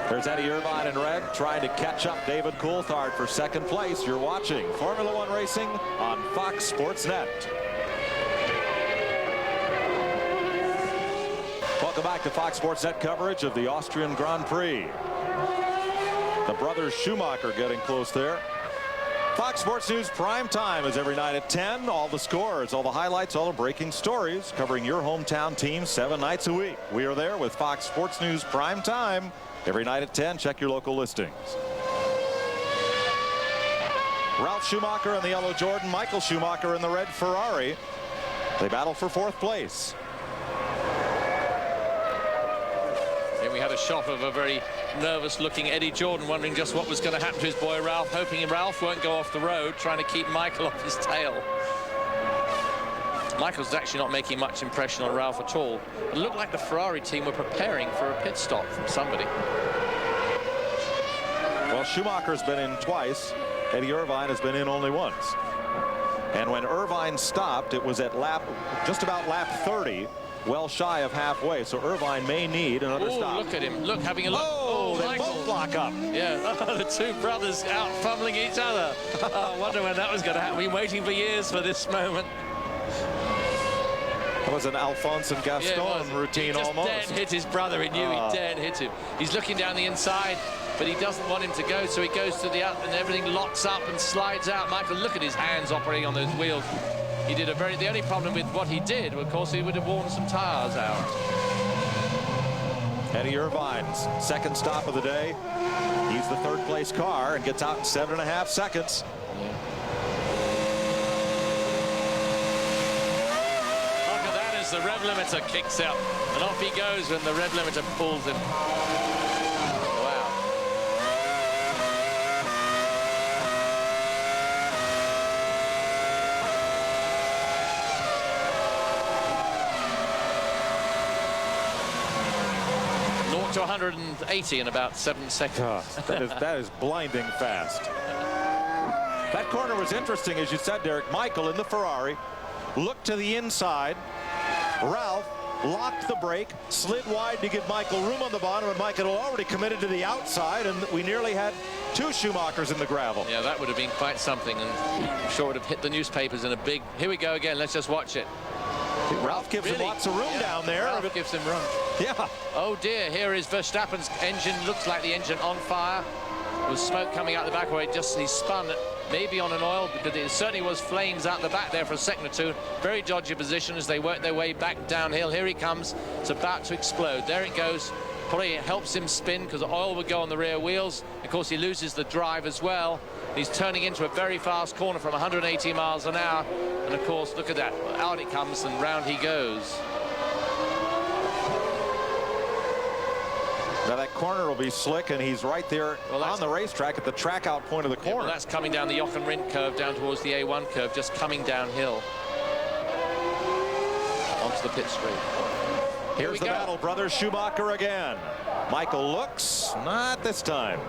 There's Eddie Irvine in red trying to catch up David Coulthard for second place. You're watching Formula One racing on Fox Sports Net. Welcome back to Fox Sports Net coverage of the Austrian Grand Prix. The brothers Schumacher getting close there. Fox Sports News prime time is every night at 10. All the scores, all the highlights, all the breaking stories covering your hometown team 7 nights a week. We are there with Fox Sports News prime time every night at 10. Check your local listings. Ralf Schumacher in the yellow Jordan, Michael Schumacher in the red Ferrari. They battle for 4th place. And we had a shot of a very nervous looking Eddie Jordan wondering just what was going to happen to his boy Ralf, hoping Ralf won't go off the road, trying to keep Michael off his tail. Michael's actually not making much impression on Ralf at all. It looked like the Ferrari team were preparing for a pit stop from somebody. Well, Schumacher's been in twice. Eddie Irvine has been in only once. And when Irvine stopped, it was at just about lap 30, well shy of halfway. So Irvine may need another stop. Look at him. Look, having a look. Oh, they Michael. both lock up. Yeah, the two brothers out fumbling each other. Oh, I wonder when that was going to happen. We've been waiting for years for this moment. That was an Alphonse and Gaston routine almost. He just dared hit his brother. He knew he dared hit him. He's looking down the inside, but he doesn't want him to go, so he goes to the out, and everything locks up and slides out. Michael, look at his hands operating on those wheels. He did the only problem with what he did, of course, he would have worn some tires out. Eddie Irvine's second stop of the day. He's the 3rd place car and gets out in 7.5 seconds. The rev limiter kicks out, and off he goes when the rev limiter pulls him. Wow. Naught to 180 in about 7 seconds. Oh, that is blinding fast. That corner was interesting, as you said, Derek. Michael in the Ferrari looked to the inside. Ralf locked the brake, slid wide to give Michael room on the bottom, and Michael had already committed to the outside, and we nearly had 2 Schumachers in the gravel. Yeah, that would have been quite something, and I'm sure it would have hit the newspapers in a big... Here we go again. Let's just watch it. Ralph gives him lots of room down there. Ralph gives him room. Yeah. Oh dear, here is Verstappen's engine. Looks like the engine on fire. With smoke coming out the back where he spun maybe on an oil, because it certainly was flames out the back there for a second or two. Very dodgy position as they work their way back downhill. Here he comes. It's about to explode. There it goes. Probably helps him spin because oil would go on the rear wheels. Of course, he loses the drive as well. He's turning into a very fast corner from 180 miles an hour. And of course, look at that. Out it comes and round he goes. Now that corner will be slick, and he's right there on the racetrack at the track out point of the corner. Yeah, well, that's coming down the Jochen Rindt curve down towards the A1 curve, just coming downhill onto the pit straight. Here's the battle, brothers Schumacher again. Michael looks, not this time.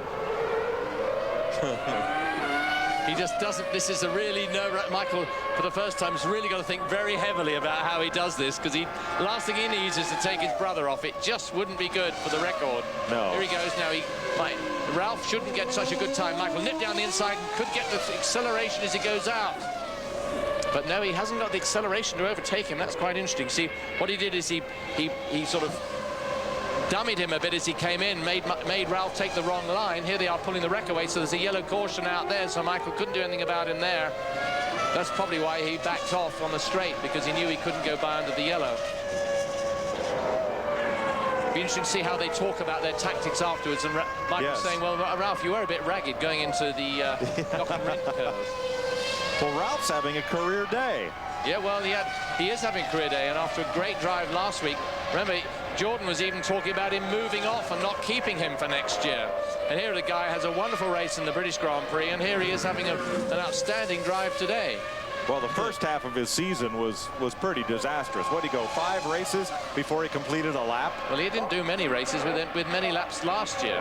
He just doesn't. This is a really Michael, for the first time, has really got to think very heavily about how he does this, because last thing he needs is to take his brother off. It just wouldn't be good for the record. No. Here he goes now. Ralph shouldn't get such a good time. Michael nipped down the inside and could get the acceleration as he goes out. But no, he hasn't got the acceleration to overtake him. That's quite interesting. See, what he did is he sort of dummied him a bit as he came in, made Ralph take the wrong line. Here they are pulling the wreck away, so there's a yellow caution out there, so Michael couldn't do anything about him there. That's probably why he backed off on the straight, because he knew he couldn't go by under the yellow. Be interesting to see how they talk about their tactics afterwards. And Michael's saying, well, Ralph, you were a bit ragged going into the Jochen Rindt curve. Well, Ralph's having a career day. Yeah, well, he is having a career day, and after a great drive last week, remember, Jordan was even talking about him moving off and not keeping him for next year. And here the guy has a wonderful race in the British Grand Prix, and here he is having an outstanding drive today. Well, the first half of his season was pretty disastrous. What did he go, 5 races before he completed a lap? Well, he didn't do many races with many laps last year.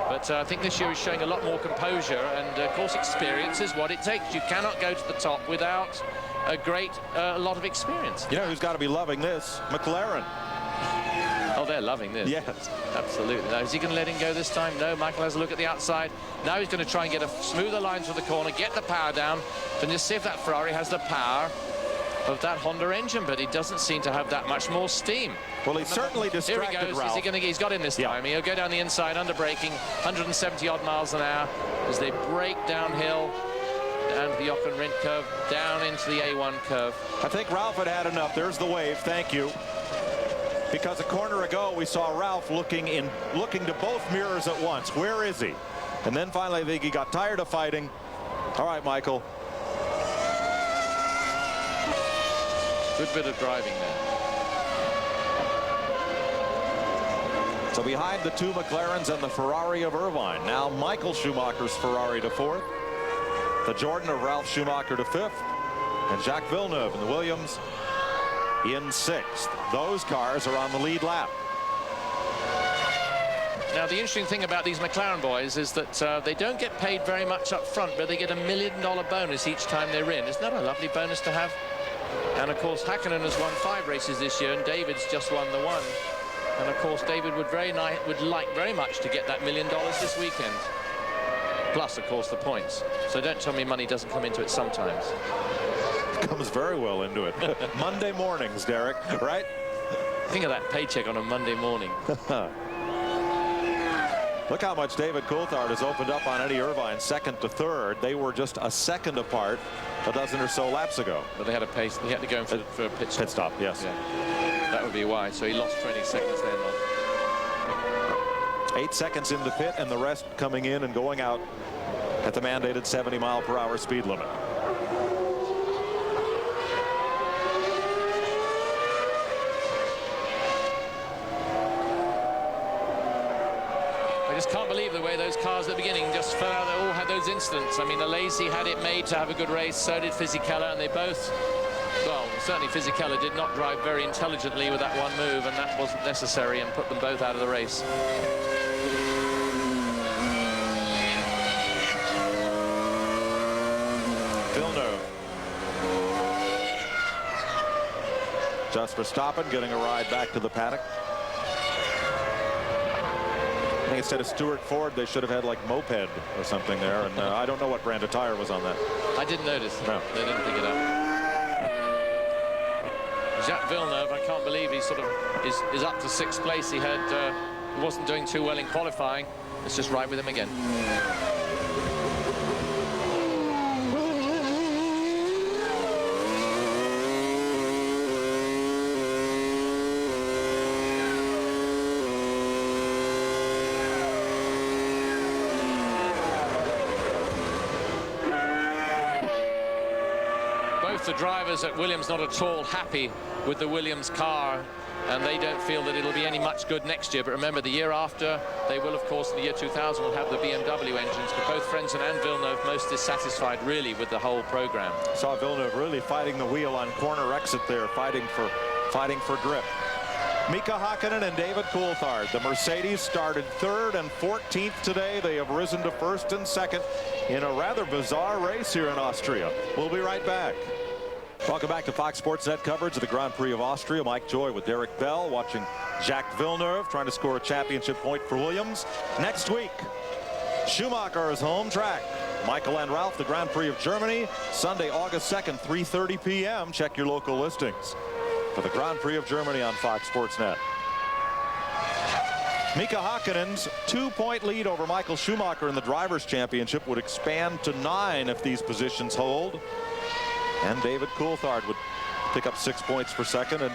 But I think this year is showing a lot more composure, and of course experience is what it takes. You cannot go to the top without a lot of experience. You know who's got to be loving this? McLaren. Oh, they're loving this. Yes. Absolutely. Now, is he going to let him go this time? No, Michael has a look at the outside. Now he's going to try and get a smoother line through the corner, get the power down, and just see if that Ferrari has the power of that Honda engine, but he doesn't seem to have that much more steam. Well, he certainly distracted Here he goes. Ralph. Is he he's got in this time. He'll go down the inside, under braking, 170-odd miles an hour as they brake downhill down to the Jochen Rindt curve, down into the A1 curve. I think Ralph had enough. There's the wave. Thank you. Because a corner ago, we saw Ralph looking to both mirrors at once. Where is he? And then finally, I think he got tired of fighting. All right, Michael. Good bit of driving there. So behind the 2 McLarens and the Ferrari of Irvine. Now Michael Schumacher's Ferrari to 4th. The Jordan of Ralph Schumacher to 5th. And Jacques Villeneuve in the Williams in 6th. Those cars are on the lead lap. Now, the interesting thing about these McLaren boys is that they don't get paid very much up front, but they get $1 million bonus each time they're in. Isn't that a lovely bonus to have? And, of course, Hakkinen has won 5 races this year, and David's just won the 1. And, of course, David would like very much to get that $1 million this weekend. Plus, of course, the points. So don't tell me money doesn't come into it sometimes. Comes very well into it. Monday mornings, Derek, right? Think of that paycheck on a Monday morning. Look how much David Coulthard has opened up on Eddie Irvine, 2nd to 3rd. They were just a second apart a dozen or so laps ago. But they had a pace. They had to go in for a pit stop. Pit stop, yes. Yeah. That would be why. So he lost 20 seconds then. 8 seconds into pit, and the rest coming in and going out at the mandated 70-mile-per-hour speed limit. I just can't believe the way those cars at the beginning just fell out. They all had those incidents. I mean, Alesi had it made to have a good race, so did Fisichella, and they both, well, certainly Fisichella did not drive very intelligently with that one move, and that wasn't necessary, and put them both out of the race. Villeneuve. Just Verstappen getting a ride back to the paddock. I think instead of Stuart Ford, they should have had like Moped or something there, and I don't know what brand of tire was on that. I didn't notice. No. They didn't pick it up. Jacques Villeneuve, I can't believe he sort of is up to 6th place. He wasn't doing too well in qualifying. It's just right with him again. The drivers at Williams not at all happy with the Williams car, and they don't feel that it'll be any much good next year. But remember, the year after, they will, of course, in the year 2000, will have the BMW engines. But both Frentzen and Villeneuve most dissatisfied, really, with the whole program. Saw Villeneuve really fighting the wheel on corner exit there, fighting for grip. Mika Hakkinen and David Coulthard. The Mercedes started 3rd and 14th today. They have risen to 1st and 2nd in a rather bizarre race here in Austria. We'll be right back. Welcome back to Fox Sports Net coverage of the Grand Prix of Austria. Mike Joy with Derek Bell, watching Jacques Villeneuve trying to score a championship point for Williams. Next week, Schumacher's home track. Michael and Ralph, the Grand Prix of Germany, Sunday, August 2nd, 3:30 p.m. Check your local listings for the Grand Prix of Germany on Fox Sports Net. Mika Hakkinen's 2-point lead over Michael Schumacher in the Drivers' Championship would expand to 9 if these positions hold. And David Coulthard would pick up 6 points for second and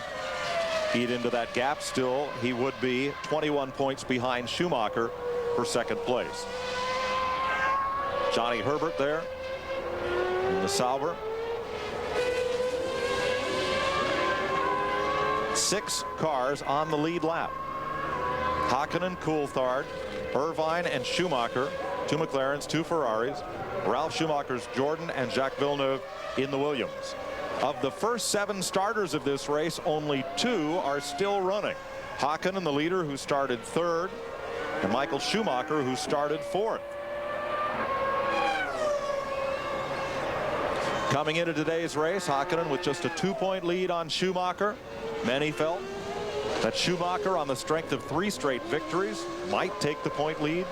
eat into that gap. Still, he would be 21 points behind Schumacher for second place. Johnny Herbert there in the Sauber. 6 cars on the lead lap. Hakkinen, Coulthard, Irvine, and Schumacher. 2 McLarens, 2 Ferraris. Ralph Schumacher's Jordan and Jacques Villeneuve in the Williams. Of the first 7 starters of this race, only 2 are still running. Hakkinen, the leader, who started 3rd, and Michael Schumacher, who started 4th. Coming into today's race, Hakkinen with just a 2-point lead on Schumacher. Many felt that Schumacher, on the strength of 3 straight victories, might take the point lead.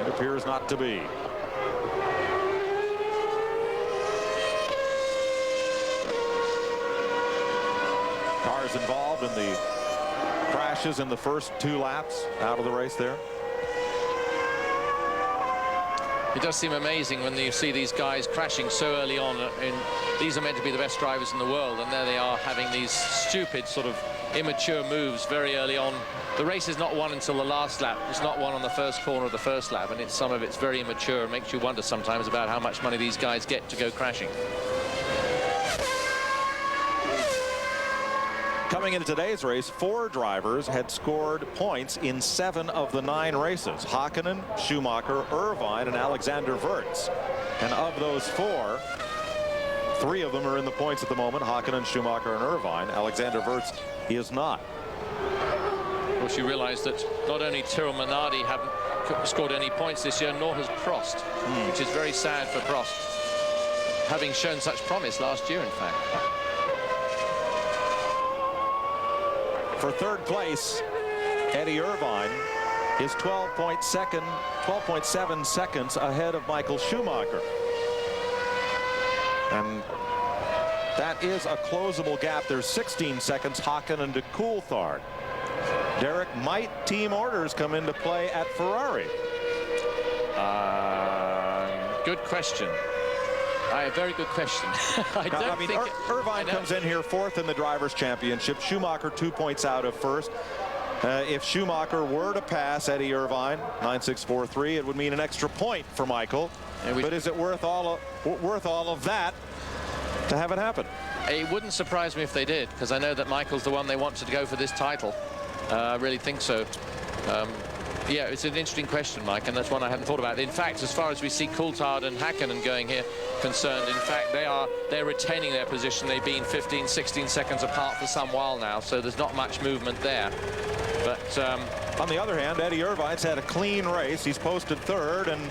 It appears not to be. Cars involved in the crashes in the first 2 laps out of the race there. It does seem amazing when you see these guys crashing so early on. These are meant to be the best drivers in the world, and there they are having these stupid sort of immature moves very early on. The race is not won until the last lap. It's not won on the first corner of the first lap, and some of it's very immature. It makes you wonder sometimes about how much money these guys get to go crashing. Coming into today's race, 4 drivers had scored points in 7 of the 9 races. Hakkinen, Schumacher, Irvine, and Alexander Wurz. And of those 4, 3 of them are in the points at the moment. Hakkinen, Schumacher, and Irvine. Alexander Wurz is not. Of course, you realize that not only Tyrrell Minardi haven't scored any points this year, nor has Prost, which is very sad for Prost, having shown such promise last year, in fact. For 3rd place, Eddie Irvine is 12.7 seconds ahead of Michael Schumacher. And that is a closable gap. There's 16 seconds Hakkinen to Coulthard. Derek, might team orders come into play at Ferrari? Good question. A very good question. I mean, Irvine comes in here 4th in the Drivers' Championship. Schumacher 2 points out of 1st. If Schumacher were to pass Eddie Irvine 9.643, it would mean an extra point for Michael. But is it worth all of that to have it happen? It wouldn't surprise me if they did, because I know that Michael's the one they want to go for this title. I really think so. Yeah, it's an interesting question, Mike, and that's one I hadn't thought about. In fact, as far as we see Coulthard and Hakkinen going here concerned, in fact, they're retaining their position. They've been 15, 16 seconds apart for some while now, so there's not much movement there. But on the other hand, Eddie Irvine's had a clean race. He's posted 3rd, and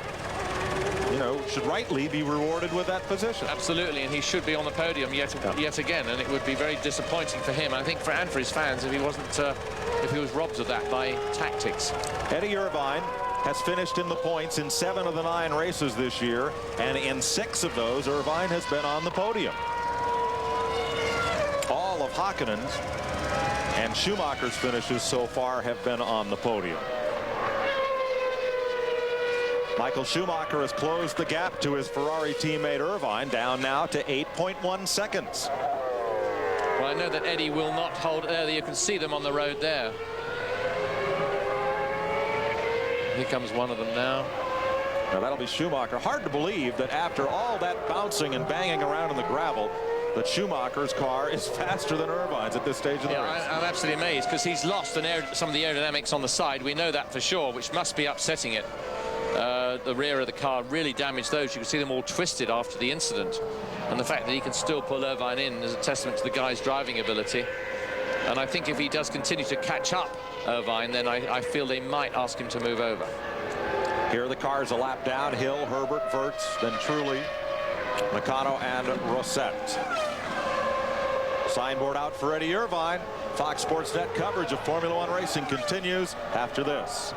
you know, should rightly be rewarded with that position. Absolutely, and he should be on the podium yet again, and it would be very disappointing for him, I think, for his fans, if he was robbed of that by tactics. Eddie Irvine has finished in the points in 7 of the 9 races this year, and in 6 of those, Irvine has been on the podium. Häkkinen's and Schumacher's finishes so far have been on the podium. Michael Schumacher has closed the gap to his Ferrari teammate Irvine, down now to 8.1 seconds. Well, I know that Eddie will not hold. You can see them on the road there. Here comes one of them now. Now that'll be Schumacher. Hard to believe that after all that bouncing and banging around in the gravel, that Schumacher's car is faster than Irvine's at this stage of the race. I'm absolutely amazed because he's lost some of the aerodynamics on the side. We know that for sure, which must be upsetting it. The rear of the car really damaged those. You can see them all twisted after the incident. And the fact that he can still pull Irvine in is a testament to the guy's driving ability. And I think if he does continue to catch up Irvine, then I feel they might ask him to move over. Here the cars a lap down. Hill, Herbert, Wirtz, then Trulli, Nakano, and Rosette. Signboard out for Eddie Irvine. Fox Sports Net coverage of Formula One racing continues after this.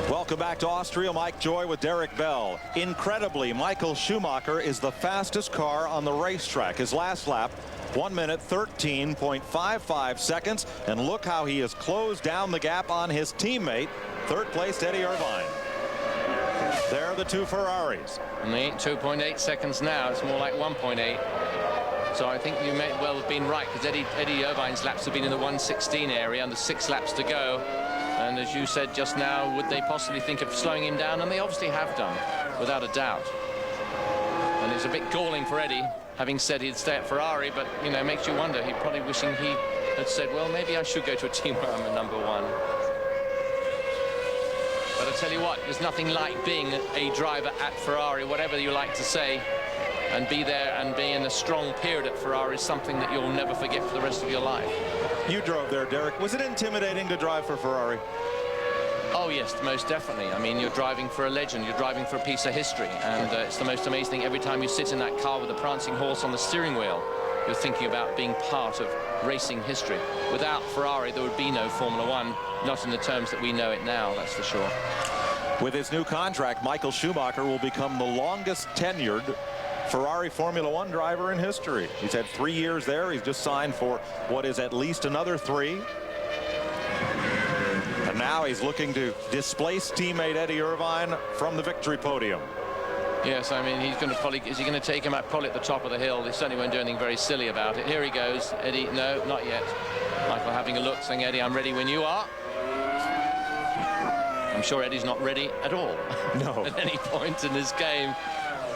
Welcome back to Austria. Mike Joy with Derek Bell. Incredibly, Michael Schumacher is the fastest car on the racetrack. His last lap, 1 minute 13.55 seconds. And look how he has closed down the gap on his teammate, third place Eddie Irvine. There are the two Ferraris. And they ain't 2.8 seconds now. It's more like 1.8. So I think you may well have been right, because Eddie Irvine's laps have been in the 1:16 area under 6 laps to go. And as you said just now, would they possibly think of slowing him down? And they obviously have done, without a doubt. And it's a bit galling for Eddie, having said he'd stay at Ferrari, but, you know, it makes you wonder. He's probably wishing he had said, well, maybe I should go to a team where I'm a #1. But I tell you what, there's nothing like being a driver at Ferrari, whatever you like to say, and be there and be in a strong period at Ferrari is something that you'll never forget for the rest of your life. You drove there, Derek. Was it intimidating to drive for Ferrari? Oh, yes, most definitely. I mean, you're driving for a legend. You're driving for a piece of history. And it's the most amazing thing. Every time you sit in that car with a prancing horse on the steering wheel, you're thinking about being part of racing history. Without Ferrari, there would be no Formula One, not in the terms that we know it now, that's for sure. With his new contract, Michael Schumacher will become the longest tenured Ferrari Formula One driver in history. He's had 3 years there. He's just signed for what is at least another 3. And now he's looking to displace teammate Eddie Irvine from the victory podium. Yes, I mean, he's going to probably, is he going to take him up probably at the top of the hill? He certainly won't do anything very silly about it. Here he goes. Eddie, no, not yet. Michael having a look, saying, Eddie, I'm ready when you are. I'm sure Eddie's not ready at all. No. At any point in this game.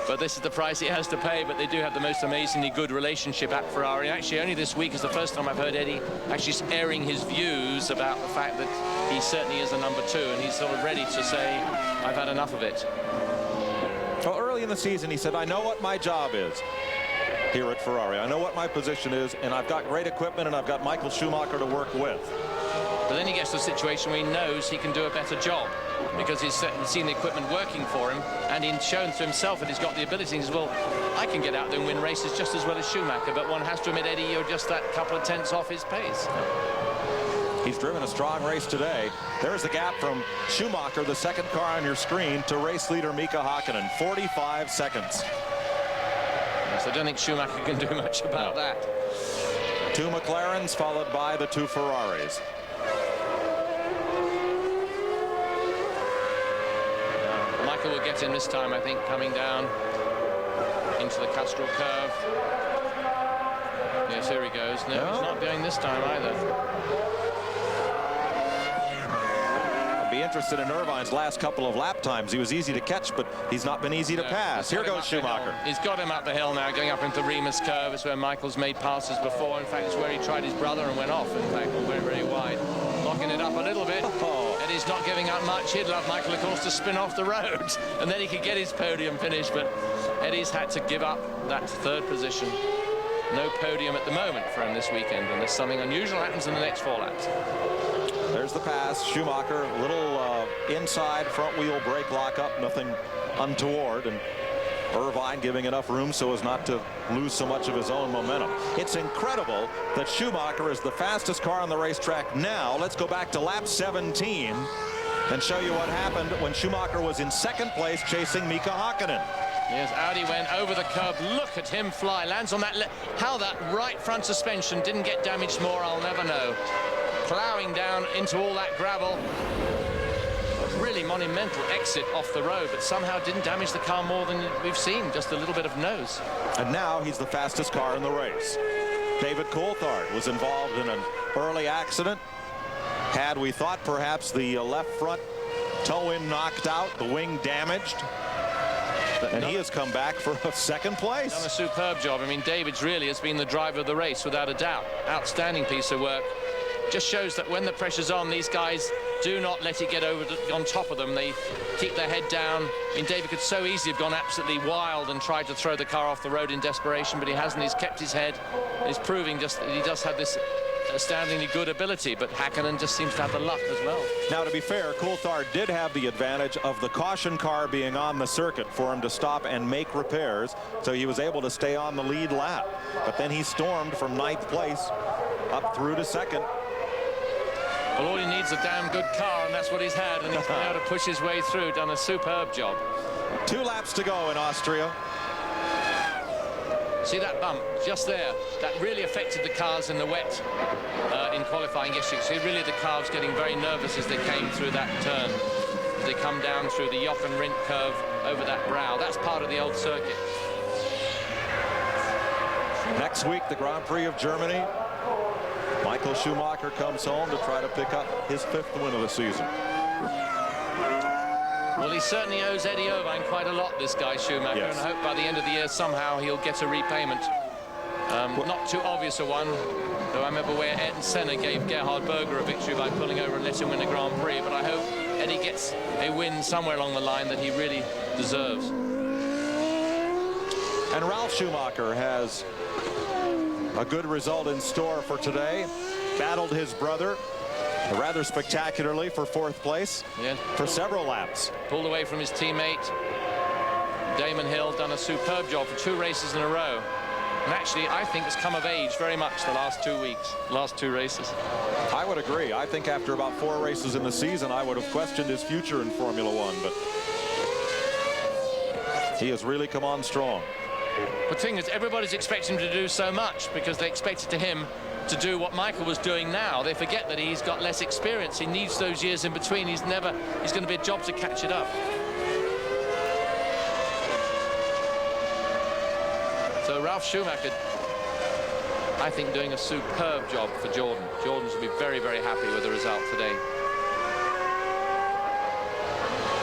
But this is the price he has to pay. But they do have the most amazingly good relationship at Ferrari. Actually, only this week is the first time I've heard Eddie actually airing his views about the fact that he certainly is a #2, and he's sort of ready to say, I've had enough of it. Well, early in the season, he said, I know what my job is here at Ferrari. I know what my position is, and I've got great equipment, and I've got Michael Schumacher to work with. But then he gets to a situation where he knows he can do a better job, because he's seen the equipment working for him, and he's shown to himself that he's got the ability. He says, well, I can get out there and win races just as well as Schumacher, but one has to admit, Eddie, you're just that couple of tenths off his pace. He's driven a strong race today. There's the gap from Schumacher, the second car on your screen, to race leader Mika Häkkinen, 45 seconds. Yes, I don't think Schumacher can do much about that. 2 McLarens followed by the 2 Ferraris. Michael will get in this time, I think, coming down into the Castrol curve. Yes, here he goes. No, he's not going this time either. I'd be interested in Irvine's last couple of lap times. He was easy to catch, but he's not been easy to pass. Here goes Schumacher. He's got him up the hill now, going up into Remus curve. It's where Michael's made passes before. In fact, it's where he tried his brother and went off. In fact, went very wide. Locking it up a little bit. Eddie's not giving up much. He'd love Michael, of course, to spin off the road, and then he could get his podium finish, but Eddie's had to give up that 3rd position. No podium at the moment for him this weekend, unless something unusual happens in the next 4 laps. There's the pass. Schumacher, little inside front wheel brake lockup, nothing untoward, and Irvine giving enough room so as not to lose so much of his own momentum. It's incredible that Schumacher is the fastest car on the racetrack now. Let's go back to lap 17 and show you what happened when Schumacher was in 2nd place chasing Mika Häkkinen. Yes, Audi went over the curb. Look at him fly. Lands on that. How that right front suspension didn't get damaged more, I'll never know. Ploughing down into all that gravel. Really monumental exit off the road, but somehow didn't damage the car more than we've seen. Just a little bit of nose. And now he's the fastest car in the race. David Coulthard was involved in an early accident. Had, we thought, perhaps the left front toe end knocked out, the wing damaged. And he has come back for a second place. Done a superb job. I mean, David's really has been the driver of the race without a doubt. Outstanding piece of work. Just shows that when the pressure's on, these guys do not let it get on top of them. They keep their head down. I mean, David could so easily have gone absolutely wild and tried to throw the car off the road in desperation, but he hasn't. He's kept his head. He's proving just that he does have this astoundingly good ability, but Hakkinen just seems to have the luck as well. Now, to be fair, Coulthard did have the advantage of the caution car being on the circuit for him to stop and make repairs, so he was able to stay on the lead lap. But then he stormed from 9th place up through to 2nd. Well, all he needs is a damn good car, and that's what he's had, and he's been able to push his way through. Done a superb job. 2 laps to go in Austria. See that bump just there? That really affected the cars in the wet in qualifying yesterday. See, really the car was getting very nervous as they came through that turn. As they come down through the Jochen Rindt curve over that brow. That's part of the old circuit. Next week, the Grand Prix of Germany. Michael Schumacher comes home to try to pick up his 5th win of the season. Well, he certainly owes Eddie Irvine quite a lot, this guy Schumacher, yes. and I hope by the end of the year somehow he'll get a repayment. Not too obvious a one, though I remember where Ayrton Senna gave Gerhard Berger a victory by pulling over and let him win the Grand Prix, but I hope Eddie gets a win somewhere along the line that he really deserves. And Ralf Schumacher has a good result in store for today. Battled his brother rather spectacularly for 4th place for several laps. Pulled away from his teammate. Damon Hill done a superb job for 2 races in a row. And actually, I think has come of age very much the last 2 weeks, last 2 races. I would agree. I think after about 4 races in the season, I would have questioned his future in Formula One, but he has really come on strong. The thing is, everybody's expecting him to do so much because they expected him to do what Michael was doing now. They forget that he's got less experience. He needs those years in between. He's going to be a job to catch it up. So Ralf Schumacher, I think, doing a superb job for Jordan. Jordan's will be very, very happy with the result today.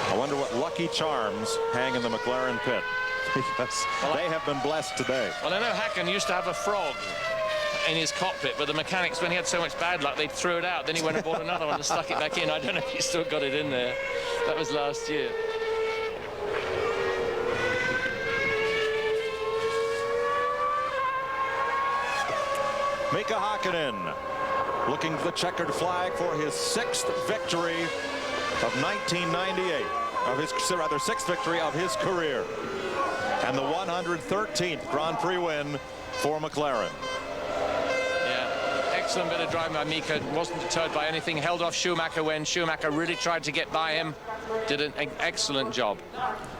I wonder what lucky charms hang in the McLaren pit. Yes, well, they have been blessed today. Well, I know Hakkinen used to have a frog in his cockpit, but the mechanics, when he had so much bad luck, they threw it out. Then he went and bought another one and stuck it back in. I don't know if he still got it in there. That was last year. Mika Hakkinen looking for the checkered flag for his 6th victory of 1998. Rather 6th victory of his career. And the 113th Grand Prix win for McLaren. Yeah, excellent bit of driving by Mika. Wasn't deterred by anything. Held off Schumacher when Schumacher really tried to get by him. Did an excellent job.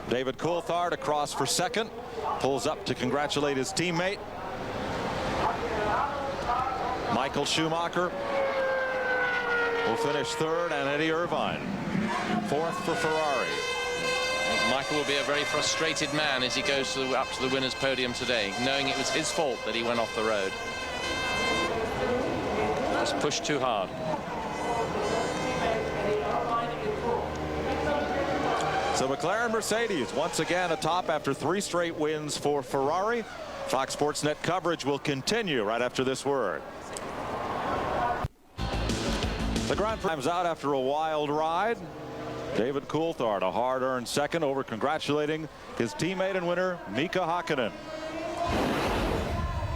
David Coulthard across for 2nd. Pulls up to congratulate his teammate. Michael Schumacher will finish 3rd, and Eddie Irvine 4th for Ferrari. Michael will be a very frustrated man as he goes up to the winner's podium today, knowing it was his fault that he went off the road. Just pushed too hard. So McLaren Mercedes once again atop after 3 straight wins for Ferrari. Fox Sports Net coverage will continue right after this word. The Grand Prix is out after a wild ride. David Coulthard, a hard-earned 2nd, over congratulating his teammate and winner, Mika Hakkinen.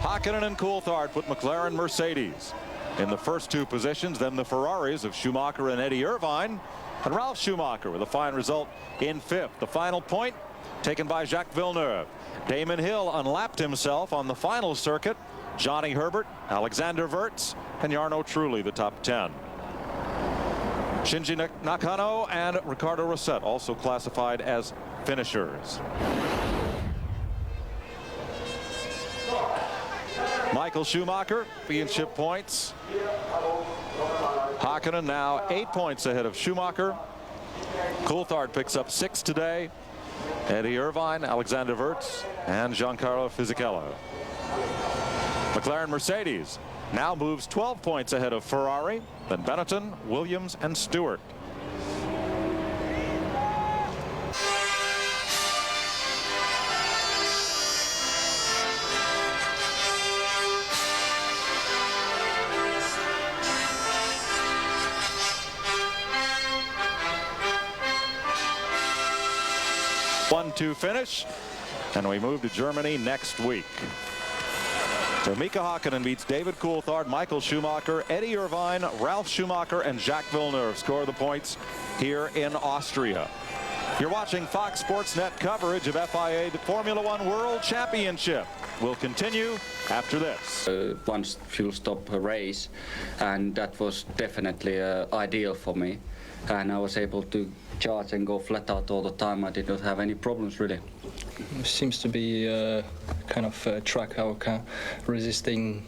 Hakkinen and Coulthard put McLaren Mercedes in the first 2 positions, then the Ferraris of Schumacher and Eddie Irvine, and Ralf Schumacher with a fine result in 5th. The final point taken by Jacques Villeneuve. Damon Hill unlapped himself on the final circuit. Johnny Herbert, Alexander Wirtz, and Jarno Trulli, the top 10. Shinji Nakano and Ricardo Rosset also classified as finishers. Michael Schumacher, championship points. Hakkinen now 8 points ahead of Schumacher. Coulthard picks up 6 today. Eddie Irvine, Alexander Wurz, and Giancarlo Fisichella. McLaren Mercedes now moves 12 points ahead of Ferrari, then Benetton, Williams, and Stewart. One-two finish, and we move to Germany next week. So Mika Hakkinen beats David Coulthard, Michael Schumacher, Eddie Irvine, Ralf Schumacher, and Jacques Villeneuve score the points here in Austria. You're watching Fox Sports Net coverage of FIA the Formula One World Championship. Will continue after this. One fuel stop race, and that was definitely ideal for me. And I was able to charge and go flat out all the time. I did not have any problems really. It seems to be kind of a track resisting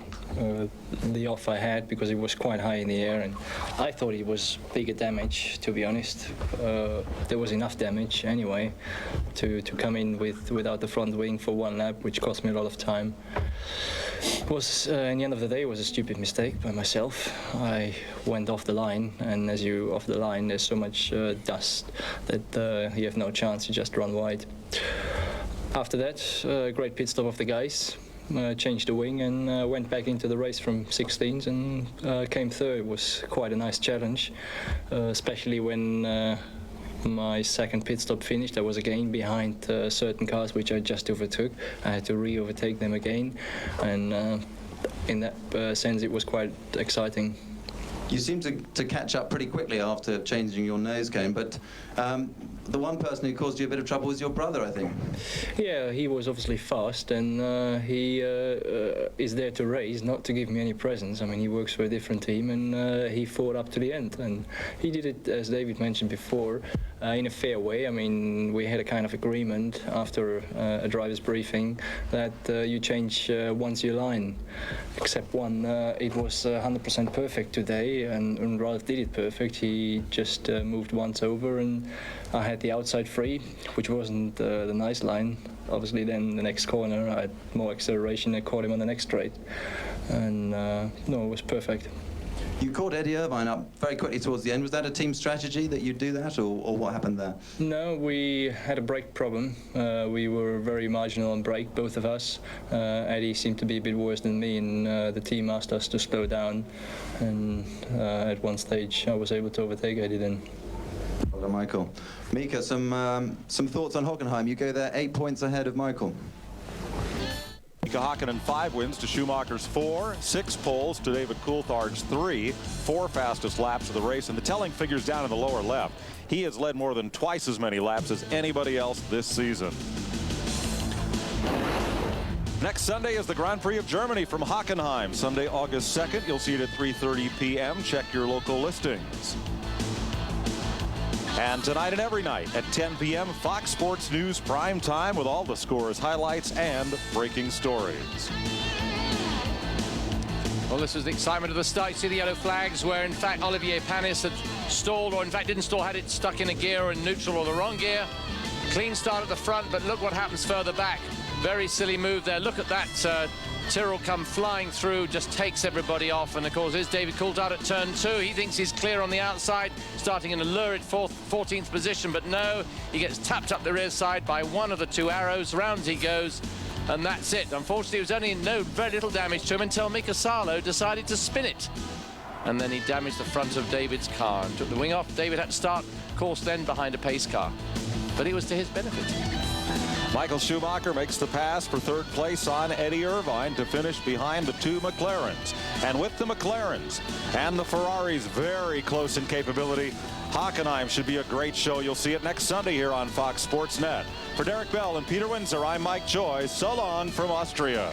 the off I had, because it was quite high in the air, and I thought it was bigger damage, to be honest. There was enough damage anyway to come in without the front wing for one lap, which cost me a lot of time. It was, in the end of the day, it was a stupid mistake by myself. I went off the line, and as you off the line, there's so much dust that you have no chance, you just run wide. After that, great pit stop of the guys. Changed the wing and went back into the race from 16s and came third. It was quite a nice challenge, especially when my second pit stop finished. I was again behind certain cars which I just overtook. I had to re-overtake them again, and in that sense it was quite exciting. You seem to catch up pretty quickly after changing your nose cone, but the one person who caused you a bit of trouble was your brother, I think. Yeah, he was obviously fast, and he is there to race, not to give me any presents. I mean, he works for a different team, and he fought up to the end, and he did it, as David mentioned before, in a fair way. I mean, we had a kind of agreement after a driver's briefing that you change once your line, except one. It was 100% perfect today, and Ralf did it perfect. He just moved once over, and I had the outside free, which wasn't the nice line. Obviously, then the next corner, I had more acceleration. I caught him on the next straight, and no, it was perfect. You caught Eddie Irvine up very quickly towards the end. Was that a team strategy that you do that, or what happened there? No, we had a brake problem. We were very marginal on brake, both of us. Eddie seemed to be a bit worse than me, and the team asked us to slow down. And at one stage, I was able to overtake Eddie then. Well done, Michael. Mika, some thoughts on Hockenheim. You go there 8 points ahead of Michael. Mika Hakkinen 5 wins to Schumacher's 4, 6 poles to David Coulthard's 3, 4 fastest laps of the race, and the telling figures down in the lower left. He has led more than twice as many laps as anybody else this season. Next Sunday is the Grand Prix of Germany from Hockenheim. Sunday, August 2nd. You'll see it at 3:30 p.m. Check your local listings. And tonight and every night at 10 p.m. Fox Sports News Prime Time with all the scores, highlights, and breaking stories. Well, this was the excitement of the start. You see the yellow flags where, in fact, Olivier Panis had stalled, or in fact didn't stall, had it stuck in a gear or in neutral or the wrong gear. Clean start at the front, but look what happens further back. Very silly move there. Look at that. Tyrrell come flying through, just takes everybody off, and of course here's David Coulthard at turn 2. He thinks he's clear on the outside, starting in a lurid 14th position, but no, he gets tapped up the rear side by one of the 2 arrows. Round he goes, and that's it. Unfortunately, it was only very little damage to him until Mika Salo decided to spin it, and then he damaged the front of David's car and took the wing off. David had to start course then behind a pace car, but it was to his benefit. Michael Schumacher makes the pass for 3rd place on Eddie Irvine to finish behind the 2 McLarens. And with the McLarens and the Ferraris very close in capability, Hockenheim should be a great show. You'll see it next Sunday here on Fox Sports Net. For Derek Bell and Peter Windsor, I'm Mike Joy. So long from Austria.